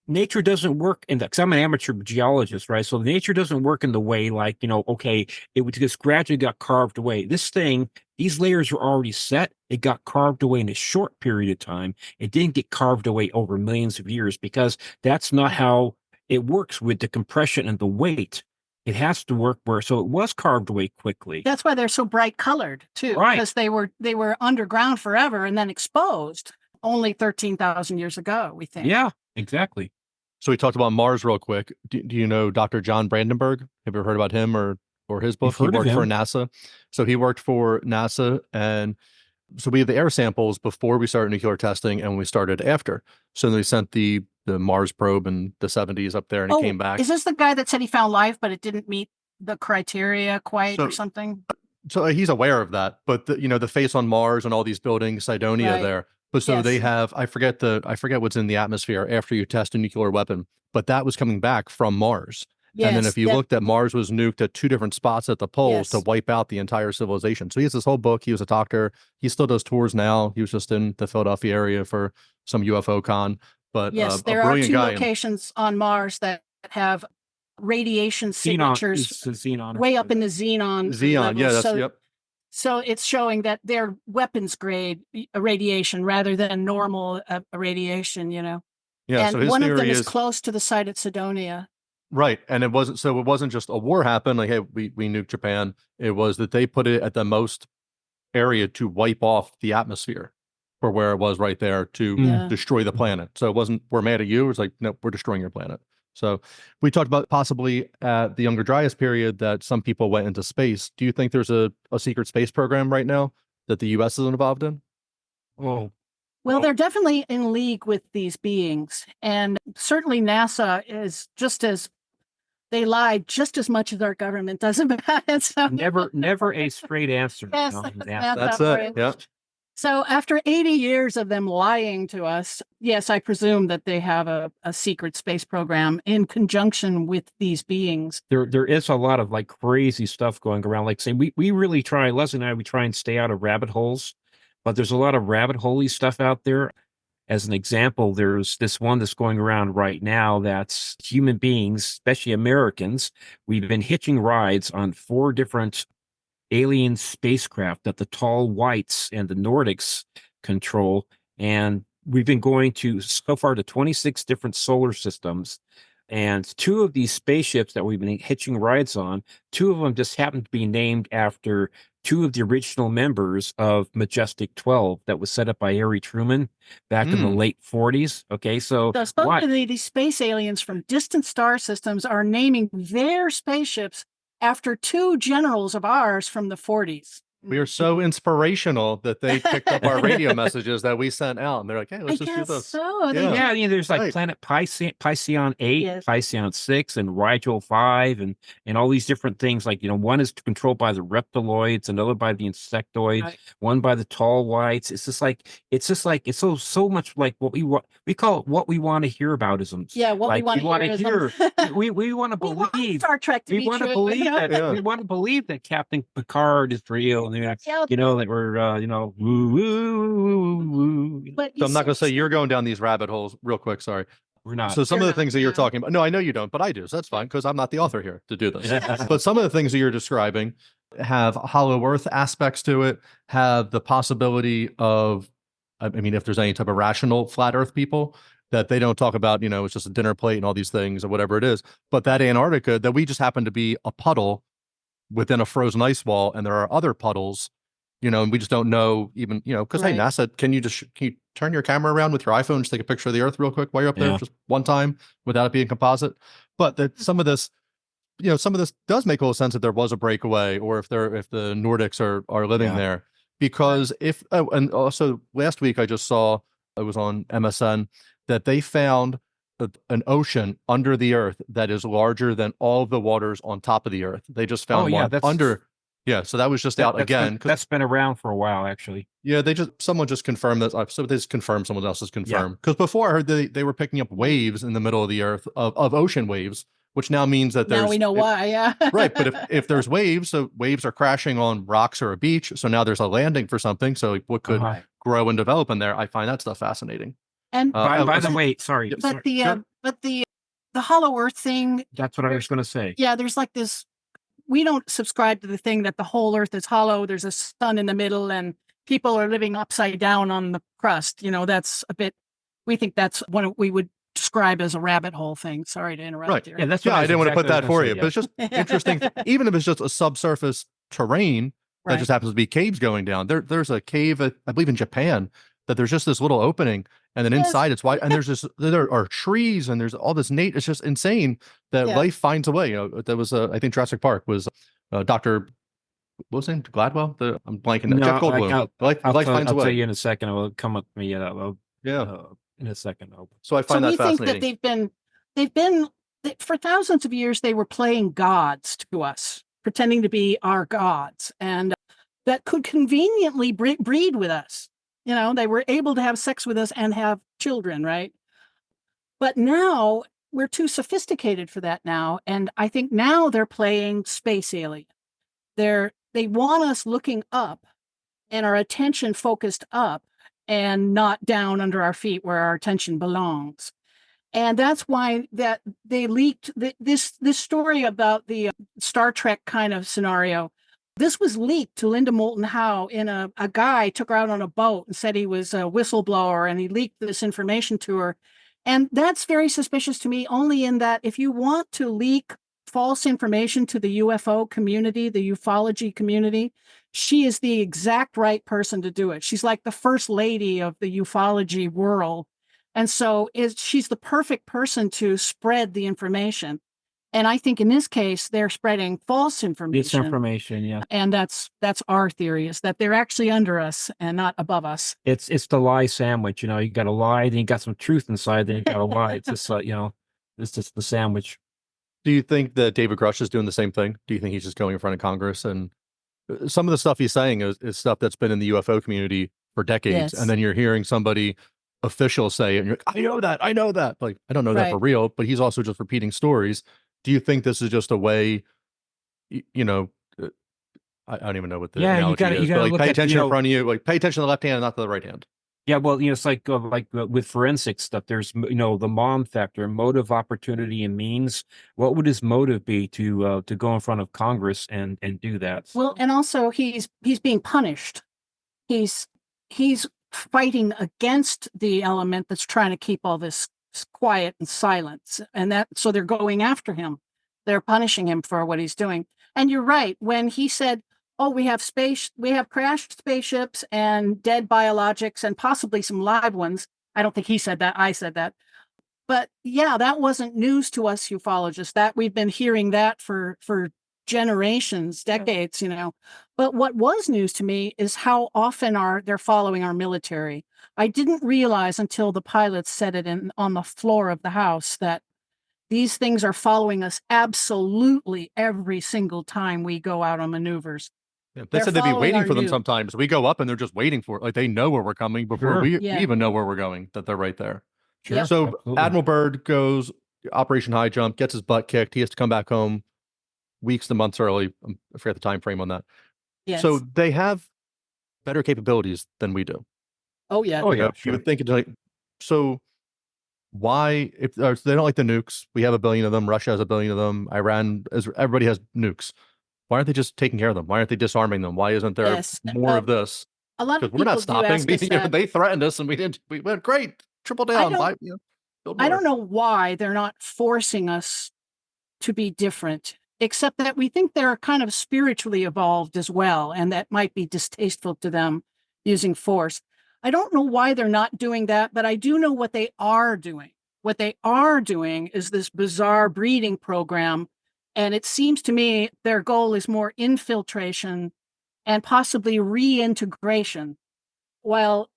Speaker 4: Nature doesn't work in that, because I'm an amateur geologist, right? So nature doesn't work in the way like, it just gradually got carved away. These layers were already set. It got carved away in a short period of time. It didn't get carved away over millions of years, because that's not how it works with the compression and the weight. It has to work so it was carved away quickly.
Speaker 3: That's why they're so bright colored too,
Speaker 4: right?
Speaker 3: Because they were underground forever and then exposed only 13,000 years ago, we think.
Speaker 4: Yeah, exactly.
Speaker 1: So we talked about Mars real quick. Do you know Dr. John Brandenburg? Have you ever heard about him or his book? He worked for NASA. So he worked for NASA, and so we have the air samples before we started nuclear testing, and we started after. So they sent the Mars probe in the 70s up there, and it came back.
Speaker 3: Is this the guy that said he found life, but it didn't meet the criteria quite or something?
Speaker 1: So he's aware of that, but the face on Mars and all these buildings, Cydonia there. But so they have, I forget what's in the atmosphere after you test a nuclear weapon, but that was coming back from Mars. Yes, and then if you looked at, Mars was nuked at 2 different spots at the poles to wipe out the entire civilization. So he has this whole book. He was a doctor. He still does tours now. He was just in the Philadelphia area for some UFO con. But
Speaker 3: yes, there are 2 locations on Mars that have radiation signatures way up in the xenon.
Speaker 1: Xenon, yeah,
Speaker 3: So it's showing that they're weapons grade radiation rather than normal radiation, Yeah. And
Speaker 1: so
Speaker 3: one of them is close to the site at Cydonia.
Speaker 1: Right. And it wasn't just a war happened, like, hey, we nuked Japan. It was that they put it at the most area to wipe off the atmosphere for where it was right there to destroy the planet. So it wasn't, we're mad at you. It's like, no, we're destroying your planet. So we talked about possibly at the Younger Dryas period that some people went into space. Do you think there's a secret space program right now that the U.S. is involved in?
Speaker 3: Well, they're definitely in league with these beings. And certainly NASA is just as, they lie just as much as our government does about it. So
Speaker 4: Never a straight answer.
Speaker 3: yes,
Speaker 4: No,
Speaker 1: That's it. Yeah.
Speaker 3: So after 80 years of them lying to us, yes, I presume that they have a secret space program in conjunction with these beings.
Speaker 4: There is a lot of like crazy stuff going around. Like say we really try, Leslie and I, we try and stay out of rabbit holes, but there's a lot of rabbit holey stuff out there. As an example, there's this one that's going around right now that's human beings, especially Americans. We've been hitching rides on 4 different alien spacecraft that the tall whites and the Nordics control. And we've been going to so far to 26 different solar systems. And 2 of these spaceships that we've been hitching rides on, 2 of them just happen to be named after 2 of the original members of Majestic 12 that was set up by Harry Truman back in the late 40s. Okay, so
Speaker 3: supposedly these space aliens from distant star systems are naming their spaceships after 2 generals of ours from the 40s.
Speaker 1: We are so inspirational that they picked up our radio messages that we sent out, and they're like, "Hey, let's just do this."
Speaker 3: So.
Speaker 4: Yeah, I mean, there's like Planet Pyceon 8, yes. Pyceon 6, and Rigel 5, and all these different things. Like, one is controlled by the reptiloids, another by the insectoids, one by the tall whites. It's so much like what we want. We call it what we want to hear aboutisms.
Speaker 3: Yeah, what
Speaker 4: like,
Speaker 3: we want to hear.
Speaker 4: we want to believe
Speaker 3: Star Trek to
Speaker 4: we want to believe that we want to believe that Captain Picard is real. That we're, woo, woo, woo.
Speaker 3: But
Speaker 1: so I'm not going to say you're going down these rabbit holes real quick. Sorry.
Speaker 4: We're not.
Speaker 1: So some of the things that you're talking about, no, I know you don't, but I do. So that's fine because I'm not the author here to do this. But some of the things that you're describing have hollow earth aspects to it, have the possibility of, I mean, if there's any type of rational flat earth people that they don't talk about, it's just a dinner plate and all these things or whatever it is. But that Antarctica, that we just happen to be a puddle within a frozen ice wall, and there are other puddles, and we just don't know even, because hey, NASA, can you turn your camera around with your iPhone and just take a picture of the Earth real quick while you're up there, just one time without it being composite? But that some of this does make a little sense that there was a breakaway, or if the Nordics are living there, because and also last week I just saw, it was on MSN, that they found an ocean under the Earth that is larger than all of the waters on top of the Earth. They just found one under. Yeah, so that was just out again.
Speaker 4: That's been around for a while, actually.
Speaker 1: Yeah, someone just confirmed that. So they just confirmed someone else has confirmed. Because before I heard they were picking up waves in the middle of the Earth of ocean waves, which now means that there's.
Speaker 3: Now we know why, yeah.
Speaker 1: Right, but if there's waves, so waves are crashing on rocks or a beach, so now there's a landing for something. So what could grow and develop in there? I find that stuff fascinating.
Speaker 3: And
Speaker 4: by the way, sorry.
Speaker 3: But the hollow earth thing.
Speaker 4: That's what I was going to say.
Speaker 3: Yeah, there's like this. We don't subscribe to the thing that the whole earth is hollow. There's a sun in the middle and people are living upside down on the crust. That's a bit, we think that's what we would describe as a rabbit hole thing. Sorry to interrupt.
Speaker 1: Right.
Speaker 3: You.
Speaker 4: Yeah, that's
Speaker 1: I didn't want to put that for you, but it's just interesting. Even if it's just a subsurface terrain that just happens to be caves going down. There's a cave, I believe in Japan, that there's just this little opening, and then inside it's white, and there are trees, and there's all this it's just insane that life finds a way. There was I think Jurassic Park was Dr. What was his name? Gladwell? I'm blanking.
Speaker 4: No,
Speaker 1: Jeff Goldblum. Life finds a way.
Speaker 4: I'll tell you in a second. It will come up to me in a second.
Speaker 1: So I find that fascinating.
Speaker 3: So we think that they've been for thousands of years, they were playing gods to us, pretending to be our gods, and that could conveniently breed with us. They were able to have sex with us and have children, right? But now we're too sophisticated for that now. And I think now they're playing space alien. They want us looking up and our attention focused up and not down under our feet where our attention belongs. And that's why that they leaked this story about the Star Trek kind of scenario. This was leaked to Linda Moulton Howe in a guy took her out on a boat and said he was a whistleblower, and he leaked this information to her. And that's very suspicious to me, only in that if you want to leak false information to the UFO community, the ufology community, she is the exact right person to do it. She's like the first lady of the ufology world. And so she's the perfect person to spread the information. And I think in this case, they're spreading false information.
Speaker 4: Disinformation, yeah.
Speaker 3: And that's our theory, is that they're actually under us and not above us.
Speaker 4: It's the lie sandwich. You got a lie, then you got some truth inside, then you got a lie. It's just like, it's just the sandwich.
Speaker 1: Do you think that David Grush is doing the same thing? Do you think he's just going in front of Congress? And some of the stuff he's saying is stuff that's been in the UFO community for decades.
Speaker 3: Yes.
Speaker 1: And then you're hearing somebody official say it, and you're like, I know that. Like, I don't know that for real, but he's also just repeating stories. Do you think this is just a way, I don't even know what the analogy is, but like, pay attention in front of you, like pay attention to the left hand and not to the right hand.
Speaker 4: Yeah, well, it's like with forensic stuff, there's, the mom factor, motive, opportunity, and means. What would his motive be to go in front of Congress and do that?
Speaker 3: Well, and also he's being punished. He's fighting against the element that's trying to keep all this quiet and silence, and so they're going after him. They're punishing him for what he's doing. And you're right, when he said, oh, we have crashed spaceships and dead biologics and possibly some live ones. I don't think he said that. I said that. But yeah, that wasn't news to us ufologists. That we've been hearing that for generations, decades, But what was news to me is how often they're following our military. I didn't realize until the pilots said it on the floor of the house that these things are following us absolutely every single time we go out on maneuvers.
Speaker 1: Yeah, they said they'd be waiting for them sometimes. We go up and they're just waiting for it. Like, they know where we're coming before we even know where we're going, that they're right there.
Speaker 4: Sure. Yep.
Speaker 1: So
Speaker 4: Absolutely.
Speaker 1: Admiral Byrd goes Operation High Jump, gets his butt kicked. He has to come back home weeks to months early. I forget the time frame on that.
Speaker 3: Yes.
Speaker 1: So they have better capabilities than we do.
Speaker 3: Oh, yeah.
Speaker 4: Oh, yeah.
Speaker 1: You would think it's like, so why, if they don't like the nukes, we have 1 billion of them, Russia has 1 billion of them, Iran, everybody has nukes. Why aren't they just taking care of them? Why aren't they disarming them? Why isn't there more of this?
Speaker 3: A lot of
Speaker 1: we're not
Speaker 3: people
Speaker 1: stopping. They threatened us and we went, great, triple down.
Speaker 3: I don't know why they're not forcing us to be different, except that we think they're kind of spiritually evolved as well, and that might be distasteful to them using force. I don't know why they're not doing that, but I do know what they are doing. What they are doing is this bizarre breeding program, and it seems to me their goal is more infiltration and possibly reintegration, while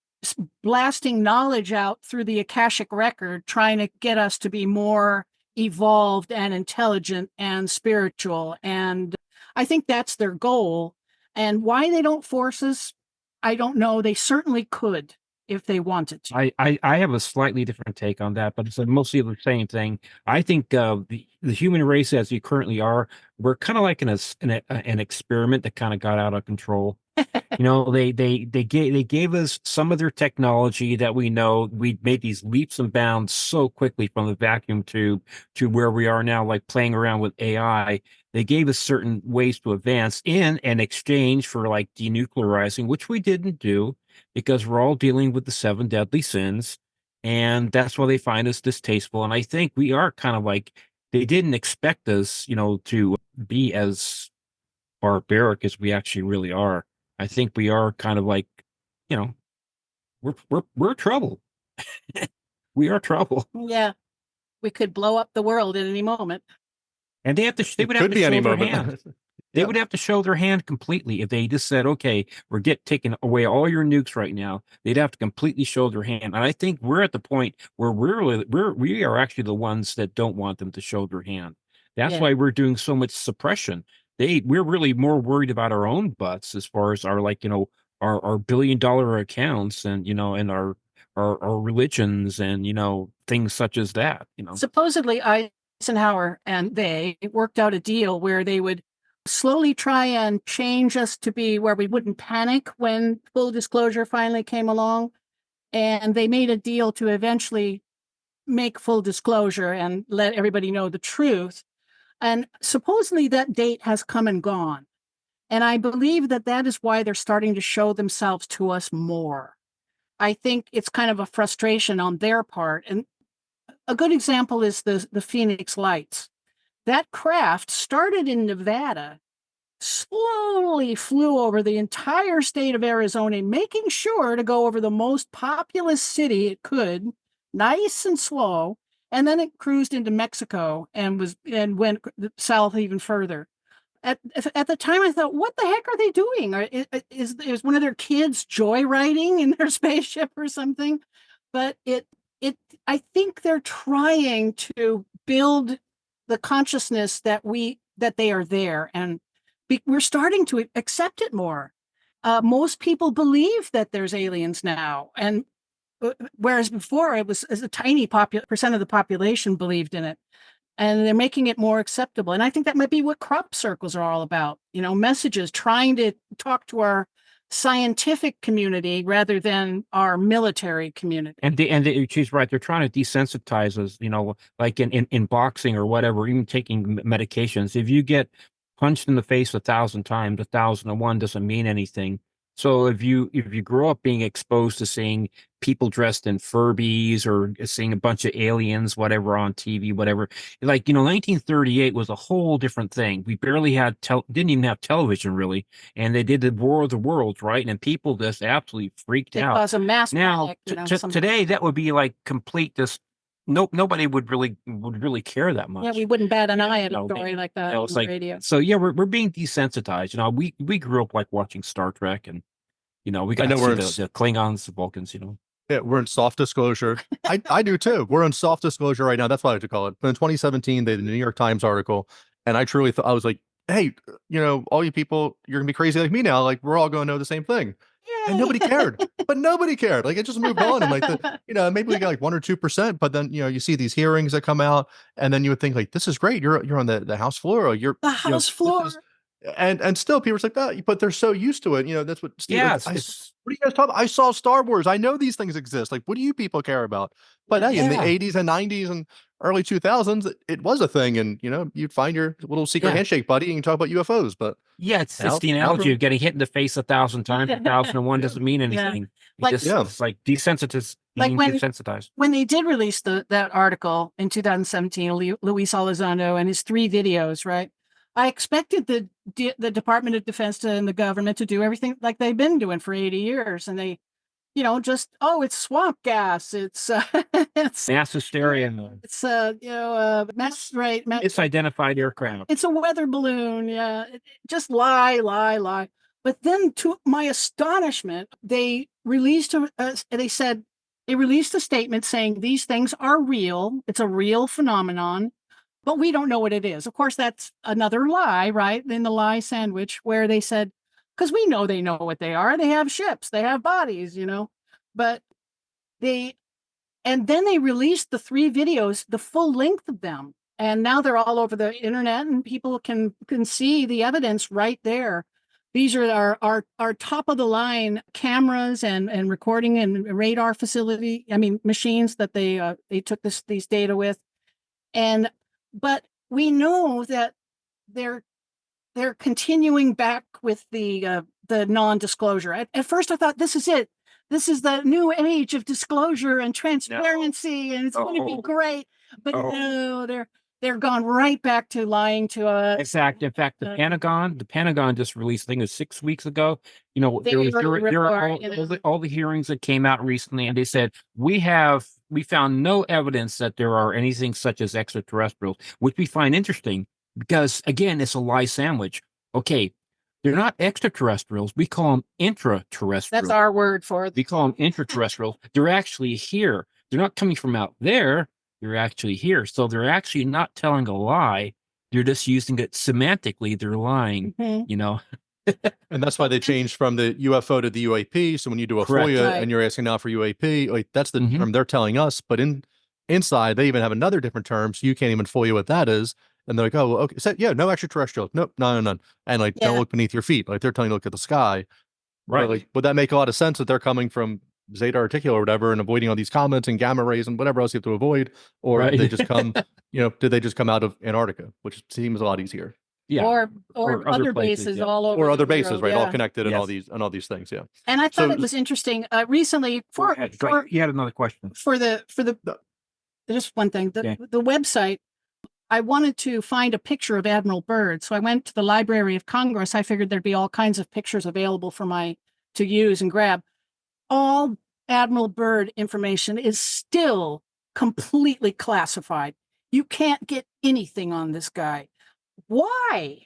Speaker 3: blasting knowledge out through the Akashic record, trying to get us to be more evolved and intelligent and spiritual. And I think that's their goal. And why they don't force us, I don't know. They certainly could if they wanted to.
Speaker 4: I have a slightly different take on that, but it's mostly the same thing. I think the human race as we currently are, we're kind of like an experiment that kind of got out of control. They gave us some of their technology that we know. We made these leaps and bounds so quickly from the vacuum tube to where we are now, like playing around with AI. They gave us certain ways to advance in an exchange for like denuclearizing, which we didn't do because we're all dealing with the 7 deadly sins. And that's why they find us distasteful. And I think we are kind of like, they didn't expect us, to be as barbaric as we actually really are. I think we are kind of like, we're trouble. We are trouble.
Speaker 3: Yeah. We could blow up the world at any moment.
Speaker 4: And they would have to show their hand. They would have to show their hand completely if they just said, okay, we're taking away all your nukes right now. They'd have to completely show their hand. And I think we're at the point where we are actually the ones that don't want them to show their hand. That's why we're doing so much suppression. We're really more worried about our own butts as far as our our $1 billion accounts and and our religions and things such as that.
Speaker 3: Supposedly Eisenhower and they worked out a deal where they would slowly try and change us to be where we wouldn't panic when full disclosure finally came along. And they made a deal to eventually make full disclosure and let everybody know the truth. And supposedly that date has come and gone. And I believe that is why they're starting to show themselves to us more. I think it's kind of a frustration on their part. And a good example is the Phoenix Lights. That craft started in Nevada, slowly flew over the entire state of Arizona, making sure to go over the most populous city it could, nice and slow, and then it cruised into Mexico and went south even further. At the time, I thought, what the heck are they doing? Is one of their kids joyriding in their spaceship or something? But I think they're trying to build the consciousness that they are there, and we're starting to accept it more. Most people believe that there's aliens now, and whereas before it was a tiny percent of the population believed in it, and they're making it more acceptable. And I think that might be what crop circles are all about. Messages, trying to talk to our scientific community rather than our military community.
Speaker 4: And she's right. They're trying to desensitize us, like in boxing or whatever, even taking medications. If you get punched in the face 1,000 times, 1,001 doesn't mean anything. So if you grow up being exposed to seeing people dressed in Furbies or seeing a bunch of aliens, whatever, on TV, whatever, 1938 was a whole different thing. We barely had didn't even have television really, and they did the War of the Worlds, right? And people just absolutely freaked out.
Speaker 3: It caused a mass
Speaker 4: now
Speaker 3: panic,
Speaker 4: today that would be like complete this. Nobody would really care that much.
Speaker 3: Yeah, we wouldn't bat an eye at a story like that on the radio.
Speaker 4: So yeah, we're being desensitized. We grew up like watching Star Trek, and we got to see the Klingons, the Vulcans.
Speaker 1: Yeah, we're in soft disclosure. I do too. We're in soft disclosure right now. That's what I like to call it. But in 2017, they did the New York Times article, and I truly thought, I was like, hey, all you people, you're gonna be crazy like me now. Like, we're all going to know the same thing. Yay. And nobody cared. But nobody cared. Like, it just moved on. And like, maybe we got like 1 or 2%. But then, you see these hearings that come out, and then you would think like, this is great. You're on the House floor. Or you're
Speaker 3: the House floor.
Speaker 1: And still people are like that, but they're so used to it. That's what Steve,
Speaker 4: yeah,
Speaker 1: what are you guys talking about? I saw Star Wars. I know these things exist. Like, what do you people care about? But hey, in the 80s and 90s and early 2000s, it was a thing. And you'd find your little secret handshake buddy and you can talk about UFOs. But
Speaker 4: yeah, it's the analogy of getting hit in the face 1,000 times. 1,001 doesn't mean anything. It's like desensitized. Desensitized.
Speaker 3: When they did release that article in 2017, Luis Elizondo and his 3 videos, right? I expected the Department of Defense and the government to do everything like they've been doing for 80 years. And they, it's swamp gas. It's
Speaker 4: mass hysteria.
Speaker 3: It's
Speaker 4: it's identified aircraft.
Speaker 3: It's a weather balloon. Yeah. Just lie. But then, to my astonishment, they released a statement saying these things are real. It's a real phenomenon. But we don't know what it is. Of course, that's another lie, right? In the lie sandwich, where they said, because we know they know what they are. They have ships, they have bodies, But and then they released the 3 videos, the full length of them. And now they're all over the internet, and people can see the evidence right there. These are our top of the line cameras and recording and radar machines that they took these data with. But we know that they're continuing back with the non-disclosure. At first, I thought, this is it. This is the new age of disclosure and transparency, and it's going to be great. But no, they're gone right back to lying to us.
Speaker 4: In fact, the Pentagon just released, I think it was 6 weeks ago. There are all the hearings that came out recently, and they said we found no evidence that there are anything such as extraterrestrials, which we find interesting because, again, it's a lie sandwich. Okay, they're not extraterrestrials. We call them intraterrestrials.
Speaker 3: That's our word for it.
Speaker 4: We call them intraterrestrials. They're actually here. They're not coming from out there. They're actually here. So they're actually not telling a lie. They're just using it semantically. They're lying,
Speaker 1: And that's why they changed from the UFO to the UAP. So when you do a FOIA and you're asking now for UAP, like that's the term they're telling us. But inside, they even have another different term. So you can't even FOIA what that is. And they're like, oh, well, okay. So, no extraterrestrial. Nope, none. And like, don't look beneath your feet. Like they're telling you to look at the sky. Right. But, like, would that make a lot of sense that they're coming from Zeta Reticuli or whatever and avoiding all these comments and gamma rays and whatever else you have to avoid? Or did they just come, did they just come out of Antarctica, which seems a lot easier?
Speaker 3: Yeah. Or other bases all over.
Speaker 1: Or other bases, right? All connected and all these things. Yeah.
Speaker 3: And I thought it was interesting. Recently
Speaker 4: you had another question.
Speaker 3: For the just one thing. The website, I wanted to find a picture of Admiral Byrd. So I went to the Library of Congress. I figured thered be all kinds of pictures available to use and grab. All Admiral Byrd information is still completely classified. You can't get anything on this guy. Why?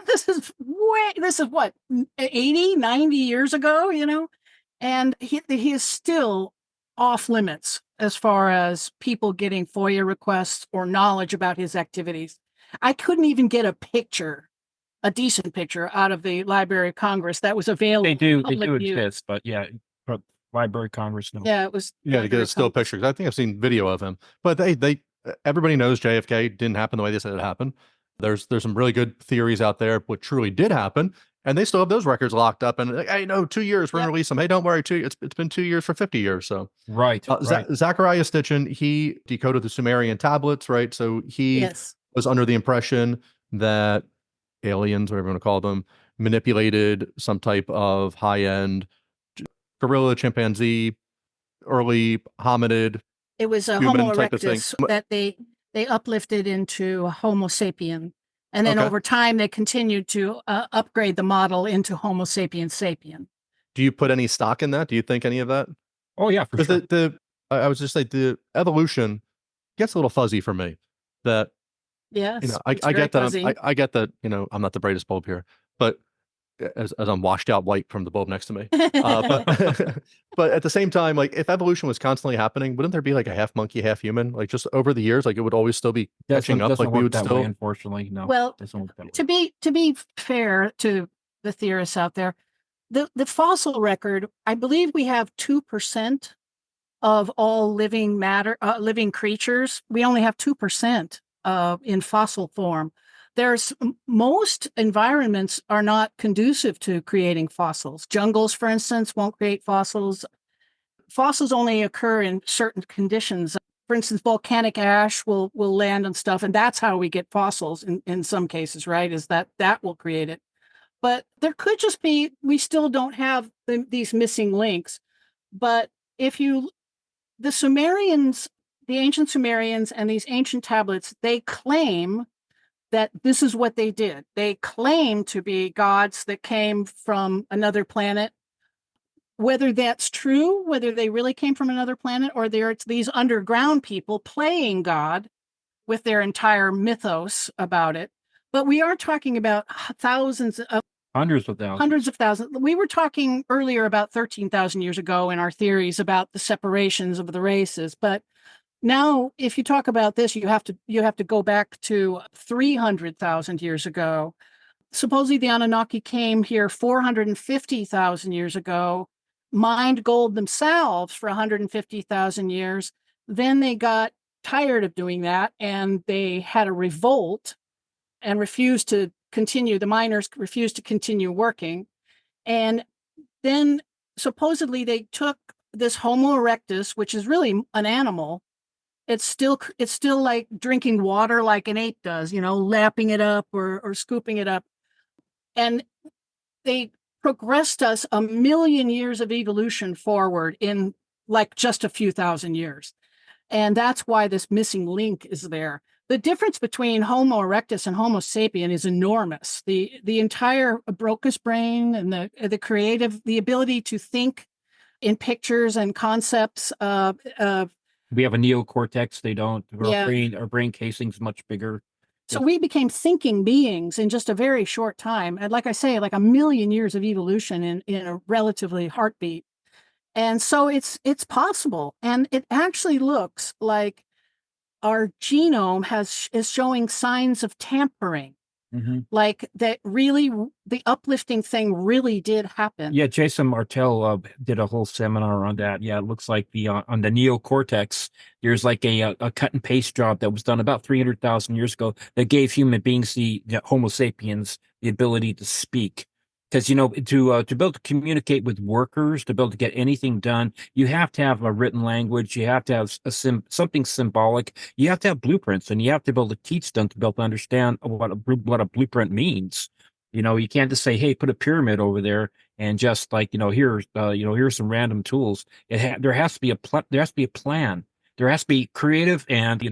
Speaker 3: This is what, 80, 90 years ago, and he is still off limits as far as people getting FOIA requests or knowledge about his activities. I couldn't even get a decent picture out of the Library of Congress that was available.
Speaker 4: They do exist, but yeah, Library of Congress, no.
Speaker 3: Yeah, it was.
Speaker 1: Yeah, to get a still picture. I think I've seen video of him, but everybody knows JFK didn't happen the way they said it happened. There's some really good theories out there what truly did happen, and they still have those records locked up. And hey, no, 2 years we're gonna release them. Hey, don't worry, it's been 2 years for 50 years. So
Speaker 4: right.
Speaker 1: Zachariah Stitchin, he decoded the Sumerian tablets, right? So he was under the impression that aliens, whatever you want to call them, manipulated some type of high-end gorilla, chimpanzee, early hominid.
Speaker 3: It was a Homo erectus that they uplifted into Homo sapien. And then over time, they continued to upgrade the model into Homo sapiens sapien.
Speaker 1: Do you put any stock in that? Do you think any of that?
Speaker 4: Oh, yeah, for sure.
Speaker 1: I was just like, the evolution gets a little fuzzy for me. That,
Speaker 3: yes,
Speaker 1: I get that. I get that, I'm not the brightest bulb here, but as I'm washed out white from the bulb next to me. But at the same time, like, if evolution was constantly happening, wouldn't there be like a half monkey, half human? Like, just over the years, like, it would always still be catching up. Like, we would still.
Speaker 4: Unfortunately, no.
Speaker 3: Well, to be fair to the theorists out there, the fossil record, I believe we have 2% of all living matter, living creatures. We only have 2% in fossil form. Most environments are not conducive to creating fossils. Jungles, for instance, won't create fossils. Fossils only occur in certain conditions. For instance, volcanic ash will land on stuff, and that's how we get fossils in some cases, right? Is that will create it. But there could just be, we still don't have these missing links. But the Sumerians, the ancient Sumerians and these ancient tablets, they claim that this is what they did. They claim to be gods that came from another planet. Whether that's true, whether they really came from another planet, or it's these underground people playing God with their entire mythos about it. But we are talking about hundreds of thousands. We were talking earlier about 13,000 years ago in our theories about the separations of the races. But now, if you talk about this, you have to go back to 300,000 years ago. Supposedly, the Anunnaki came here 450,000 years ago, mined gold themselves for 150,000 years. Then they got tired of doing that, and they had a revolt and refused to continue. The miners refused to continue working, and then supposedly they took this Homo erectus, which is really an animal. It's still like drinking water like an ape does, lapping it up or scooping it up. And they progressed us 1 million years of evolution forward in like just a few thousand years. And that's why this missing link is there. The difference between Homo erectus and Homo sapien is enormous. The entire Broca's brain and the creative, the ability to think in pictures and concepts
Speaker 4: we have a neocortex. They don't. Our brain casing's much bigger.
Speaker 3: So we became thinking beings in just a very short time. And like I say, like 1 million years of evolution in a relatively heartbeat. And so it's possible. And it actually looks like our genome is showing signs of tampering.
Speaker 4: Mm-hmm.
Speaker 3: Like that really, the uplifting thing really did happen.
Speaker 4: Yeah, Jason Martell did a whole seminar on that. Yeah, it looks like on the neocortex, there's like a cut and paste job that was done about 300,000 years ago that gave human beings, the Homo sapiens, the ability to speak. Because, to be able to communicate with workers, to be able to get anything done, you have to have a written language. You have to have something symbolic. You have to have blueprints, and you have to be able to teach them to be able to understand what a blueprint means. You can't just say, "Hey, put a pyramid over there," and just like here's some random tools. There has to be a plan. There has to be creative and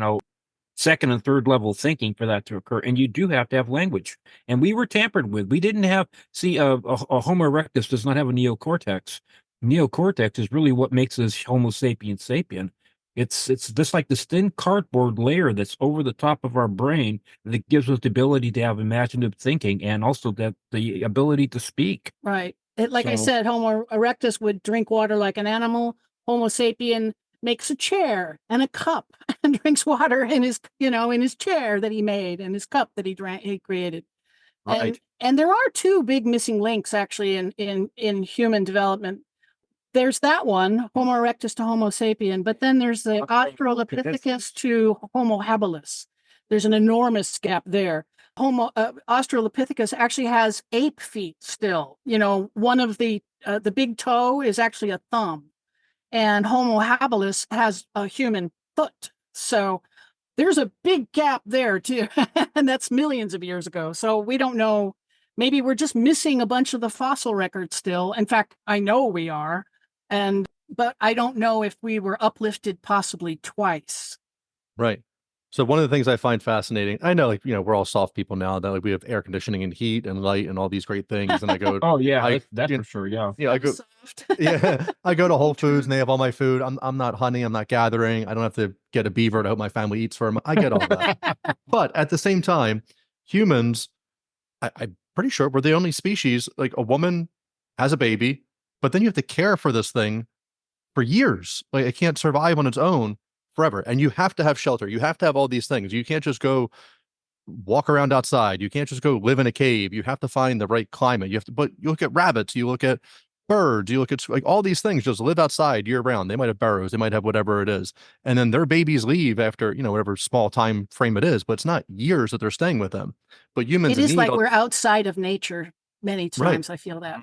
Speaker 4: second and third level thinking for that to occur. And you do have to have language. And we were tampered with. We didn't have, a Homo erectus does not have a neocortex. neocortex is really what makes us Homo sapiens sapien. It's just like this thin cardboard layer that's over the top of our brain that gives us the ability to have imaginative thinking and also that the ability to speak.
Speaker 3: Right. Like I
Speaker 4: So-
Speaker 3: said, Homo erectus would drink water like an animal. Homo sapien makes a chair and a cup and drinks water in his, in his chair that he made and his cup that he created.
Speaker 4: Right.
Speaker 3: And there are two big missing links actually in human development. There's that one, Homo erectus to Homo sapien, but then there's the Australopithecus to Homo habilis. There's an enormous gap there. Homo Australopithecus actually has ape feet still. One of the big toe is actually a thumb, and Homo habilis has a human foot. So there's a big gap there too, and that's millions of years ago. So we don't know. Maybe we're just missing a bunch of the fossil records still. In fact, I know we are. But I don't know if we were uplifted possibly twice.
Speaker 1: Right. So one of the things I find fascinating, I know, we're all soft people now, that we have air conditioning and heat and light and all these great things. And I go,
Speaker 4: oh yeah, that's for sure. Yeah.
Speaker 1: Yeah, I go,
Speaker 3: Soft.
Speaker 1: yeah, I go to Whole Foods and they have all my food. I'm not hunting. I'm not gathering. I don't have to get a beaver to hope my family eats for them. I get all that. But at the same time, humans, I'm pretty sure we're the only species, like a woman has a baby, but then you have to care for this thing for years. Like it can't survive on its own forever. And you have to have shelter. You have to have all these things. You can't just go walk around outside. You can't just go live in a cave. You have to find the right climate. But you look at rabbits, you look at birds, you look at like all these things just live outside year round. They might have burrows, they might have whatever it is. And then their babies leave after, whatever small time frame it is, but it's not years that they're staying with them. But humans,
Speaker 3: it is like we're outside of nature many times. Right. I feel that.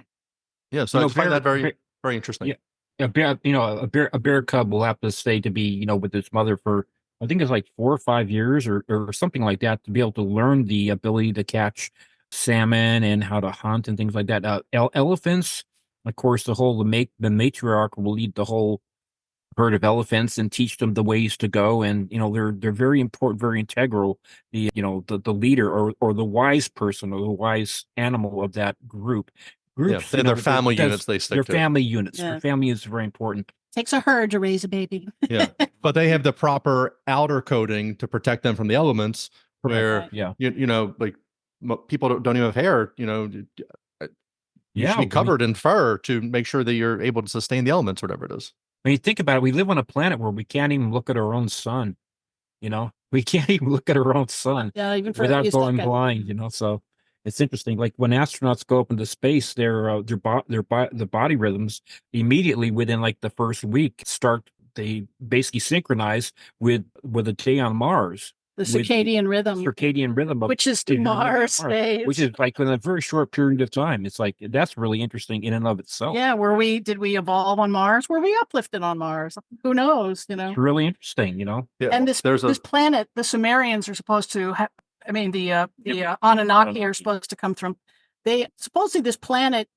Speaker 1: Yeah. So I find that very, very interesting.
Speaker 4: Yeah. A bear cub will have to stay to be, with its mother for, I think it's like 4 or 5 years or something like that to be able to learn the ability to catch salmon and how to hunt and things like that. Elephants, of course, the matriarch will lead the whole herd of elephants and teach them the ways to go. And, they're very important, very integral. The leader or the wise person or the wise animal of that group. Groups,
Speaker 1: their family units they stick to.
Speaker 4: Their family units. Yeah. Their family is very important.
Speaker 3: Takes a herd to raise a baby.
Speaker 1: Yeah. But they have the proper outer coating to protect them from the elements where, like people don't even have hair, you should be covered in fur to make sure that you're able to sustain the elements, whatever it is.
Speaker 4: When you think about it, we live on a planet where we can't even look at our own sun. We can't even look at our own sun
Speaker 3: even
Speaker 4: without going blind, so it's interesting. Like when astronauts go up into space, the body rhythms immediately within like the first week they basically synchronize with a day on Mars.
Speaker 3: The circadian rhythm. Which is Mars phase.
Speaker 4: Which is like in a very short period of time. It's like, that's really interesting in and of itself.
Speaker 3: Yeah. Did we evolve on Mars? Were we uplifted on Mars? Who knows,
Speaker 4: It's really interesting,
Speaker 3: Yeah. And this planet, the Sumerians are supposed to the Anunnaki are supposed to come from. Supposedly this planet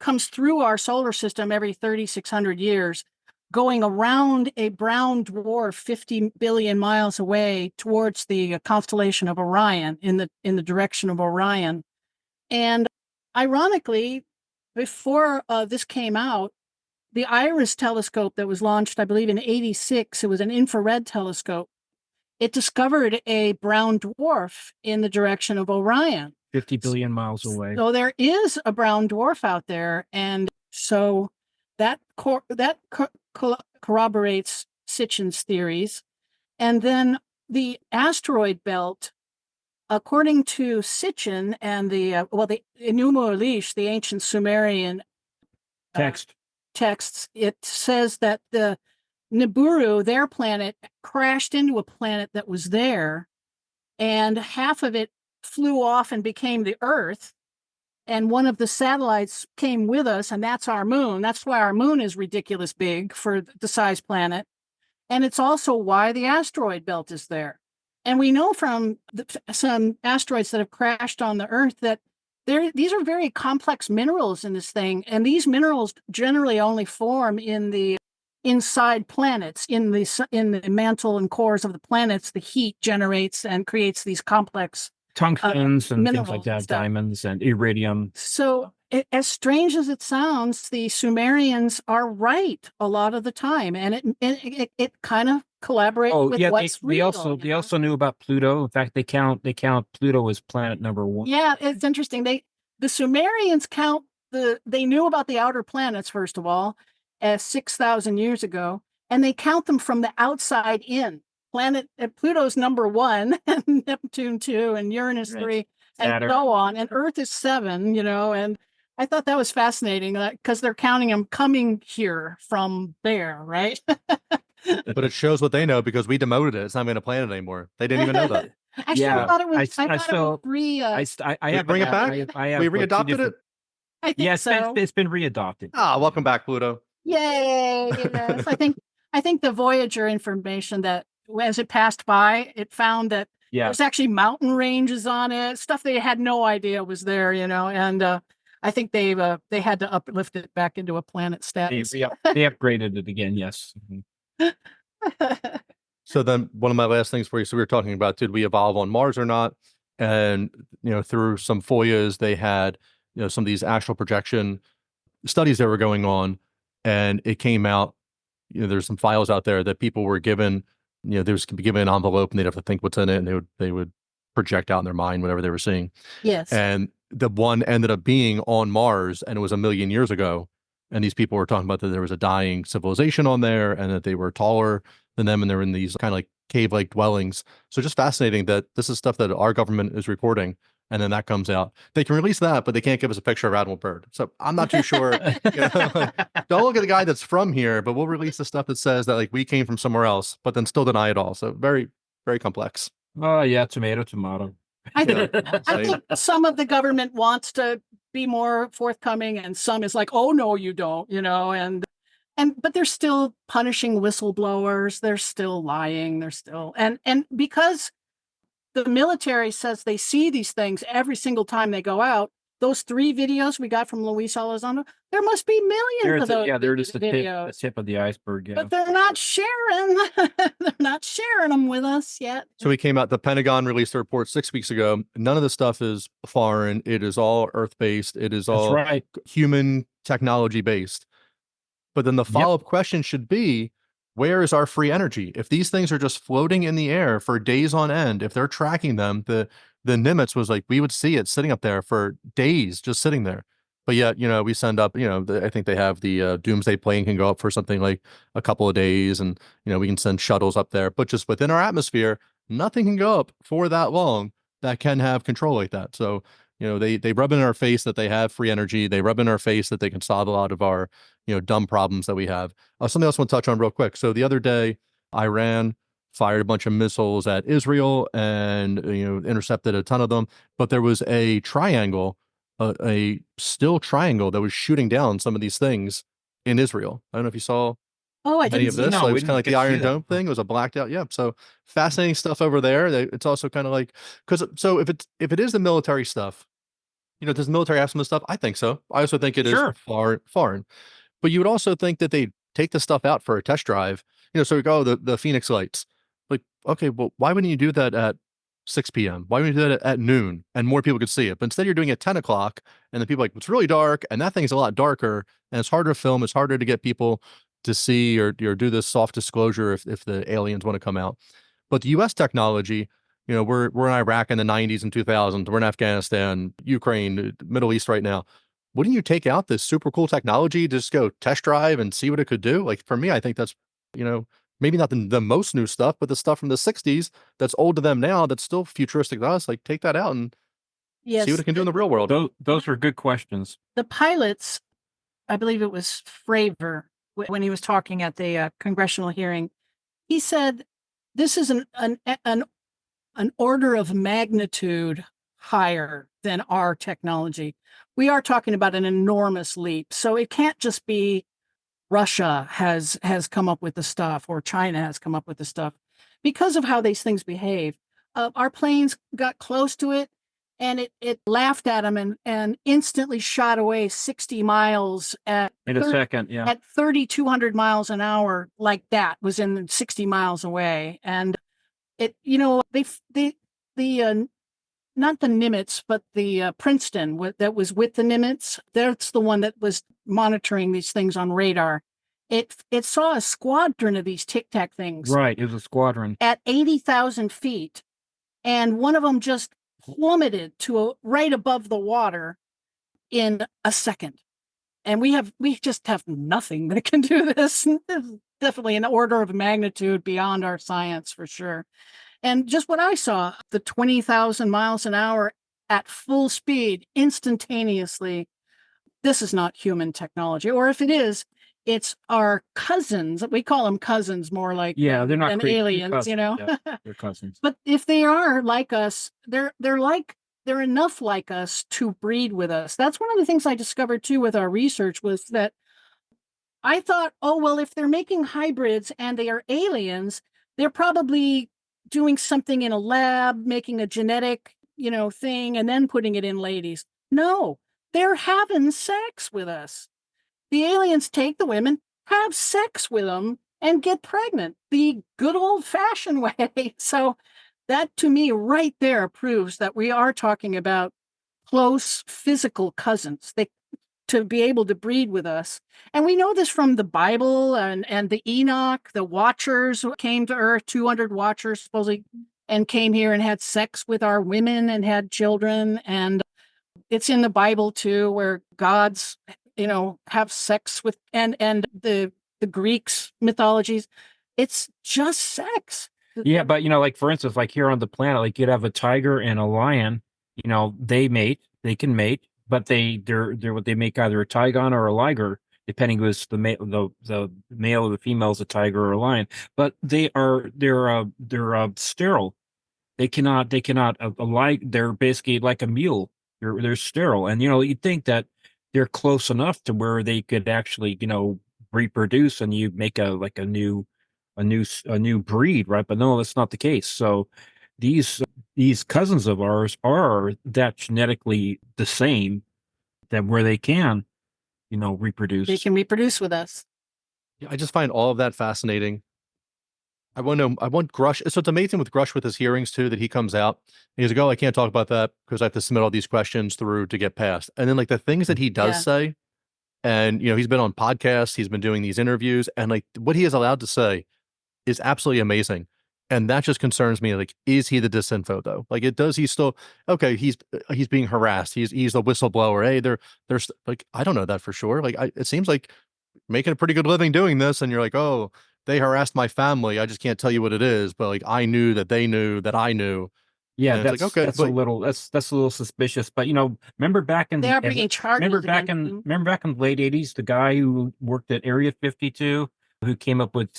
Speaker 3: comes through our solar system every 3,600 years, going around a brown dwarf 50 billion miles away towards the constellation of Orion in the direction of Orion. And ironically, before this came out, the IRIS telescope that was launched, I believe in '86, it was an infrared telescope. It discovered a brown dwarf in the direction of Orion.
Speaker 4: 50 billion miles away.
Speaker 3: So there is a brown dwarf out there. And so that corroborates Sitchin's theories. And then the asteroid belt, according to Sitchin and the Enuma Elish, the ancient Sumerian texts, it says that the Nibiru, their planet, crashed into a planet that was there, and half of it flew off and became the Earth, and one of the satellites came with us, and that's our moon. That's why our moon is ridiculous big for the size planet, and it's also why the asteroid belt is there. And we know from some asteroids that have crashed on the Earth that these are very complex minerals in this thing, and these minerals generally only form in the inside planets, in the mantle and cores of the planets. The heat generates and creates these complex
Speaker 4: tungstens and things like that, diamonds and iridium.
Speaker 3: So as strange as it sounds, the Sumerians are right a lot of the time, and it kind of collaborates with what's real.
Speaker 4: They also knew about Pluto. In fact, they count Pluto as planet number 1.
Speaker 3: Yeah, it's interesting. The Sumerians they knew about the outer planets, first of all, as 6,000 years ago, and they count them from the outside in. Pluto's number 1, and Neptune 2, and Uranus 3, and so on. And Earth is 7, and I thought that was fascinating because they're counting them coming here from there, right?
Speaker 1: But it shows what they know because we demoted it. It's not even a planet anymore. They didn't even know that.
Speaker 3: Actually, I thought it was. I have
Speaker 1: bring it back. We readopted it.
Speaker 3: I think so.
Speaker 4: It's been readopted.
Speaker 1: Welcome back, Pluto.
Speaker 3: Yay! Yes. I think the Voyager information that as it passed by, it found that there's actually mountain ranges on it, stuff they had no idea was there, and I think they had to uplift it back into a planet status.
Speaker 4: They upgraded it again, yes.
Speaker 1: So then one of my last things for you, so we were talking about, did we evolve on Mars or not? And, through some FOIAs, they had, some of these astral projection studies that were going on, and it came out, there's some files out there that people were given, they was given an envelope and they'd have to think what's in it, and they would project out in their mind whatever they were seeing.
Speaker 3: Yes.
Speaker 1: And the one ended up being on Mars, and it was 1 million years ago. And these people were talking about that there was a dying civilization on there, and that they were taller than them, and they're in these kind of like cave-like dwellings. So just fascinating that this is stuff that our government is reporting, and then that comes out. They can release that, but they can't give us a picture of Admiral Byrd. So I'm not too sure. Don't look at the guy that's from here, but we'll release the stuff that says that like we came from somewhere else, but then still deny it all. So very, very complex.
Speaker 4: Oh yeah, tomato.
Speaker 3: I think some of the government wants to be more forthcoming, and some is like, oh no, you don't, but they're still punishing whistleblowers. They're still lying. They're still and because the military says they see these things every single time they go out. Those 3 videos we got from Luis Elizondo, there must be millions of those.
Speaker 4: Yeah, they're just the tip of the iceberg. Yeah.
Speaker 3: But they're not sharing. They're not sharing them with us yet.
Speaker 1: So we came out, the Pentagon released a report 6 weeks ago. None of the stuff is foreign. It is all Earth-based. It is all human technology-based. But then the follow-up question should be, where is our free energy? If these things are just floating in the air for days on end, if they're tracking them, the Nimitz was like, we would see it sitting up there for days, just sitting there. But yet, we send up, I think they have the Doomsday plane can go up for something like a couple of days, and, we can send shuttles up there. But just within our atmosphere, nothing can go up for that long that can have control like that. So, they rub in our face that they have free energy. They rub in our face that they can solve a lot of our, dumb problems that we have. Something else I want to touch on real quick. So the other day, Iran fired a bunch of missiles at Israel and, intercepted a ton of them. But there was a triangle, a still triangle that was shooting down some of these things in Israel. I don't know if you saw any of this.
Speaker 3: No,
Speaker 1: it was kind of like the Iron Dome thing. It was a blacked out. Yeah. So fascinating stuff over there. It's also kind of like, so if it is the military stuff, does the military have some of the stuff? I think so. I also think it is foreign. But you would also think that they take the stuff out for a test drive. So we go, the Phoenix lights. Like, okay, well, why wouldn't you do that at 6 p.m.? Why wouldn't you do that at noon and more people could see it? But instead you're doing it at 10 o'clock, and then people are like, it's really dark, and that thing's a lot darker, and it's harder to film. It's harder to get people to see or do this soft disclosure if the aliens want to come out. But the U.S. technology, we're in Iraq in the 90s and 2000s. We're in Afghanistan, Ukraine, Middle East right now. Wouldn't you take out this super cool technology to just go test drive and see what it could do? Like, for me, I think that's, maybe not the most new stuff, but the stuff from the 60s that's old to them now that's still futuristic to us. Like, take that out and see what it can do in the real world.
Speaker 4: Those are good questions.
Speaker 3: The pilots, I believe it was Fravor, when he was talking at the congressional hearing, he said, this is an order of magnitude higher than our technology. We are talking about an enormous leap. So it can't just be Russia has come up with the stuff or China has come up with the stuff because of how these things behave. Our planes got close to it, and it laughed at them and instantly shot away 60 miles in
Speaker 4: a second. Yeah.
Speaker 3: At 3,200 miles an hour, like that was in 60 miles away. And it, the not the Nimitz, but the Princeton that was with the Nimitz. That's the one that was monitoring these things on radar. It saw a squadron of these Tic Tac things.
Speaker 4: Right, it was a squadron
Speaker 3: at 80,000 feet, and one of them just plummeted to right above the water in a second. And we just have nothing that can do this. This is definitely an order of magnitude beyond our science for sure. And just what I saw, the 20,000 miles an hour at full speed, instantaneously, this is not human technology. Or if it is, it's our cousins. We call them cousins more like
Speaker 4: they're not
Speaker 3: aliens,
Speaker 4: cousins,
Speaker 3: you know.
Speaker 4: Yeah, they're cousins.
Speaker 3: But if they are like us, they're enough like us to breed with us. That's one of the things I discovered too with our research was that I thought, oh, well, if they're making hybrids and they are aliens, they're probably doing something in a lab, making a genetic, thing, and then putting it in ladies. No, they're having sex with us. The aliens take the women, have sex with them, and get pregnant the good old fashioned way. So that to me right there proves that we are talking about close physical cousins. To be able to breed with us. And we know this from the Bible and the Enoch, the Watchers who came to Earth, 200 Watchers supposedly, and came here and had sex with our women and had children. And it's in the Bible too, where gods, have sex with, and the Greeks mythologies, it's just sex.
Speaker 4: Yeah, but like for instance, like here on the planet, like you'd have a tiger and a lion, they can mate, but they make either a tigon or a liger, depending if it's the male or the female is a tiger or a lion. But they're sterile. They cannot they're basically like a mule. They're sterile, and you'd think that they're close enough to where they could actually reproduce, and you make a new breed, right? But no, that's not the case. So these cousins of ours are that genetically the same, that where they can reproduce.
Speaker 3: They can reproduce with us.
Speaker 1: Yeah, I just find all of that fascinating. I want Grush. So it's amazing with Grush with his hearings too, that he comes out and he's like, oh, I can't talk about that because I have to submit all these questions through to get passed. And then like the things that he does say, and he's been on podcasts, he's been doing these interviews, and like what he is allowed to say is absolutely amazing. And that just concerns me. Like, is he the disinfo though? Like, he's still okay. He's being harassed. He's the whistleblower. Hey, there's like, I don't know that for sure. Like, it seems like making a pretty good living doing this, and you're like, oh, they harassed my family. I just can't tell you what it is, but like, I knew that they knew that I knew.
Speaker 4: Yeah,
Speaker 1: and
Speaker 4: that's like, okay, that's a little suspicious. But remember back in
Speaker 3: they are bringing charges.
Speaker 4: Remember back in the late '80s, the guy who worked at Area 52. Who came up with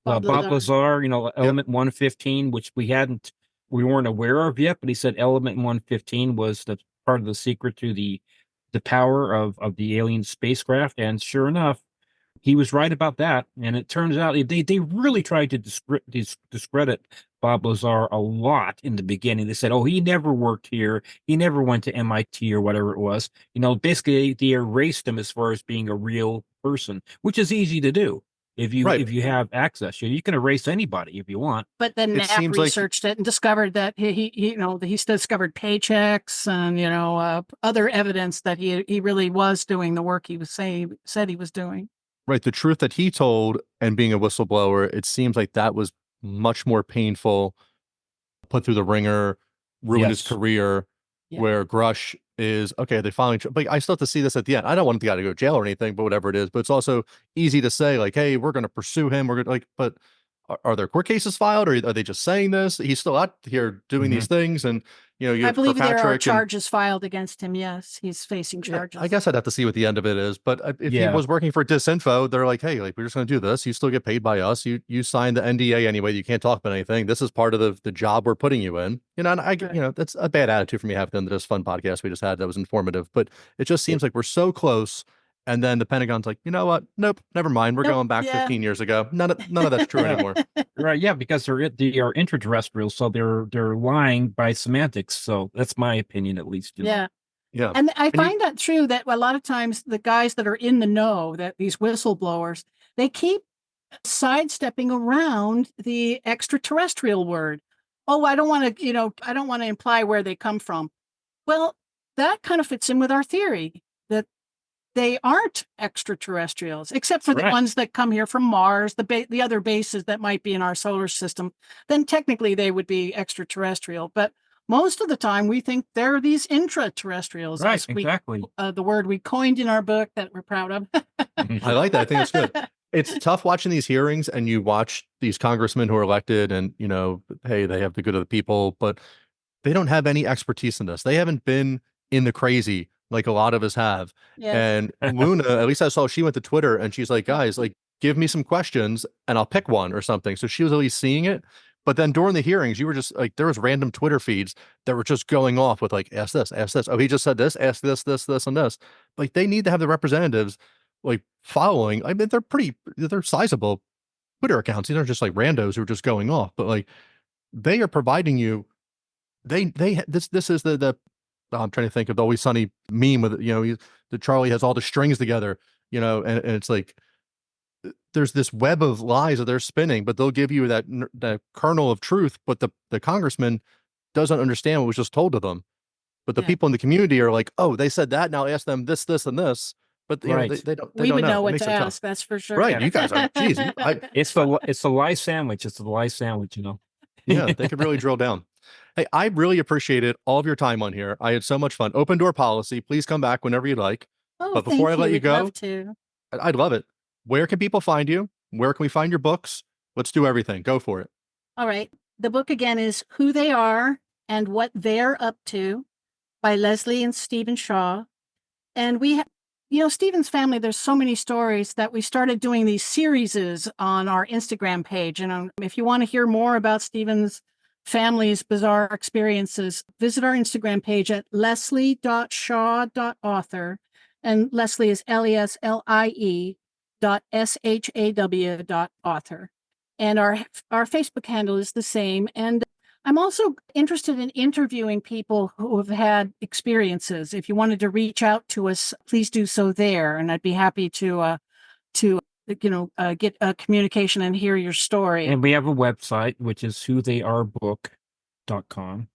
Speaker 4: Bob Lazar, element 115, which we weren't aware of yet, but he said element 115 was the part of the secret to the power of the alien spacecraft. And sure enough, he was right about that. And it turns out they really tried to discredit Bob Lazar a lot in the beginning. They said, oh, he never worked here. He never went to MIT or whatever it was. Basically they erased him as far as being a real person, which is easy to do. If you have access, you can erase anybody if you want.
Speaker 3: But then Knapp researched it and discovered that he discovered paychecks and other evidence that he really was doing the work he was said he was doing.
Speaker 1: Right, the truth that he told, and being a whistleblower, it seems like that was much more painful, put through the ringer, ruined his career. Yeah. Where Grush is okay. They finally, but I still have to see this at the end. I don't want the guy to go to jail or anything, but whatever it is. But it's also easy to say like, "Hey, we're going to pursue him." We're going to but are there court cases filed, or are they just saying this? He's still out here doing these things, and
Speaker 3: I believe there are charges filed against him. Yes, he's facing charges.
Speaker 1: I guess I'd have to see what the end of it is. But if he was working for Disinfo, they're like, hey, like we're just going to do this. You still get paid by us. You signed the NDA anyway. You can't talk about anything. This is part of the job we're putting you in. And that's a bad attitude for me having this fun podcast we just had that was informative. But it just seems like we're so close. And then the Pentagon's like, you know what? Nope, never mind. We're going back 15 years ago. None of that's true anymore.
Speaker 4: Right? Yeah, because they are intraterrestrial, so they're lying by semantics. So that's my opinion, at least.
Speaker 3: Yeah. And I find that true that a lot of times the guys that are in the know, that these whistleblowers, they keep sidestepping around the extraterrestrial word. oh, I don't want to, I don't want to imply where they come from. Well, that kind of fits in with our theory that they aren't extraterrestrials, except for the ones that come here from Mars, the other bases that might be in our solar system. Then technically they would be extraterrestrial. But most of the time we think they're these intraterrestrials.
Speaker 4: Right, exactly.
Speaker 3: The word we coined in our book that we're proud of.
Speaker 1: I like that. I think that's good. It's tough watching these hearings and you watch these congressmen who are elected and, hey, they have the good of the people, but they don't have any expertise in this. They haven't been in the crazy like a lot of us have. Yes. And Luna, at least I saw she went to Twitter and she's like, guys, like, give me some questions and I'll pick one or something. So she was at least seeing it. But then during the hearings, you were just like, there was random Twitter feeds that were just going off with like, ask this, ask this. Oh, he just said this, ask this, this, this, and this. Like they need to have the representatives like following. I mean, they're sizable Twitter accounts. These aren't just like randos who are just going off, but like they are providing you. This is the I'm trying to think of the Always Sunny meme with, the Charlie has all the strings together, and it's like, there's this web of lies that they're spinning, but they'll give you that kernel of truth. But the congressman doesn't understand what was just told to them. But the people in the community are like, oh, they said that. Now ask them this, this, and this. But they don't.
Speaker 3: We would know what
Speaker 1: to
Speaker 3: ask. That's for sure.
Speaker 1: Right. You guys are, geez.
Speaker 4: It's the lie sandwich. It's the lie sandwich,
Speaker 1: Yeah, they could really drill down. Hey, I really appreciated all of your time on here. I had so much fun. Open door policy. Please come back whenever you'd like.
Speaker 3: Oh,
Speaker 1: but before I let you go,
Speaker 3: love to.
Speaker 1: I'd love it. Where can people find you? Where can we find your books? Let's do everything. Go for it.
Speaker 3: All right. The book again is Who They Are and What They're Up To by Leslie and Stephen Shaw. And we Stephen's family, there's so many stories that we started doing these series on our Instagram page. And if you want to hear more about Stephen's family's bizarre experiences, visit our Instagram page at leslie.shaw.author. And Leslie is LESLIE.SHAW.author. And our Facebook handle is the same. And I'm also interested in interviewing people who have had experiences. If you wanted to reach out to us, please do so there. And I'd be happy to get a communication and hear your story.
Speaker 4: And we have a website, which is whotheyarebook.com.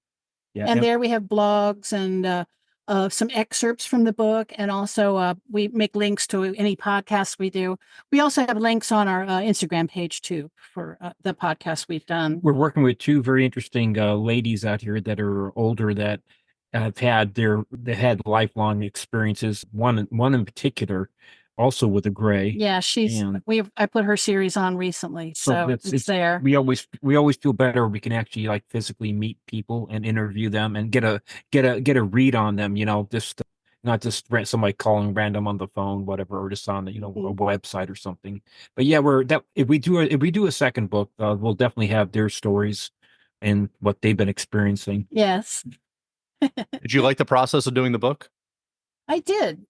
Speaker 3: Yeah. And there we have blogs and some excerpts from the book. And also we make links to any podcasts we do. We also have links on our Instagram page too for the podcasts we've done.
Speaker 4: We're working with two very interesting ladies out here that are older that have had lifelong experiences. One in particular, also with a gray.
Speaker 3: Yeah, I put her series on recently, so it's there.
Speaker 4: We always feel better when we can actually like physically meet people and interview them and get a read on them. Just not just somebody calling random on the phone, whatever, or just on the a website or something. But yeah, if we do a second book, we'll definitely have their stories and what they've been experiencing.
Speaker 3: Yes.
Speaker 1: Did you like the process of doing the book?
Speaker 3: I did.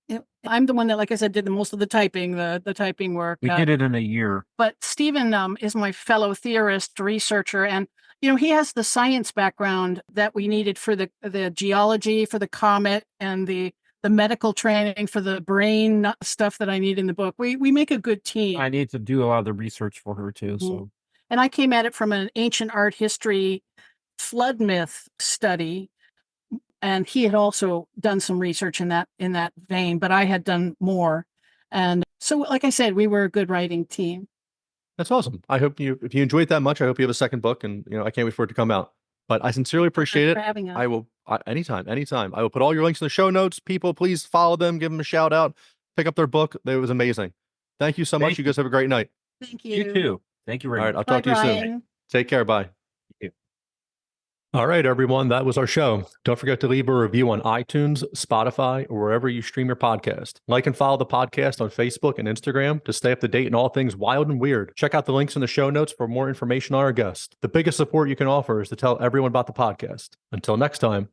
Speaker 3: I'm the one that, like I said, did most of the typing, the typing work.
Speaker 4: We did it in a year.
Speaker 3: But Stephen is my fellow theorist, researcher, and he has the science background that we needed for the geology, for the comet, and the medical training for the brain stuff that I need in the book. We make a good team.
Speaker 4: I need to do a lot of the research for her too. So,
Speaker 3: and I came at it from an ancient art history flood myth study. And he had also done some research in that vein, but I had done more. And so, like I said, we were a good writing team.
Speaker 1: That's awesome. I hope if you enjoyed that much, I hope you have a second book, and I can't wait for it to come out. But I sincerely appreciate it.
Speaker 3: For having us.
Speaker 1: I will anytime. I will put all your links in the show notes. People, please follow them, give them a shout out, pick up their book. It was amazing. Thank you so much. You guys have a great night.
Speaker 3: Thank you.
Speaker 4: You too. Thank you very much.
Speaker 1: All right, I'll talk to you soon. Take care. Bye. All right, everyone, that was our show. Don't forget to leave a review on iTunes, Spotify, or wherever you stream your podcast. Like and follow the podcast on Facebook and Instagram to stay up to date in all things wild and weird. Check out the links in the show notes for more information on our guests. The biggest support you can offer is to tell everyone about the podcast. Until next time.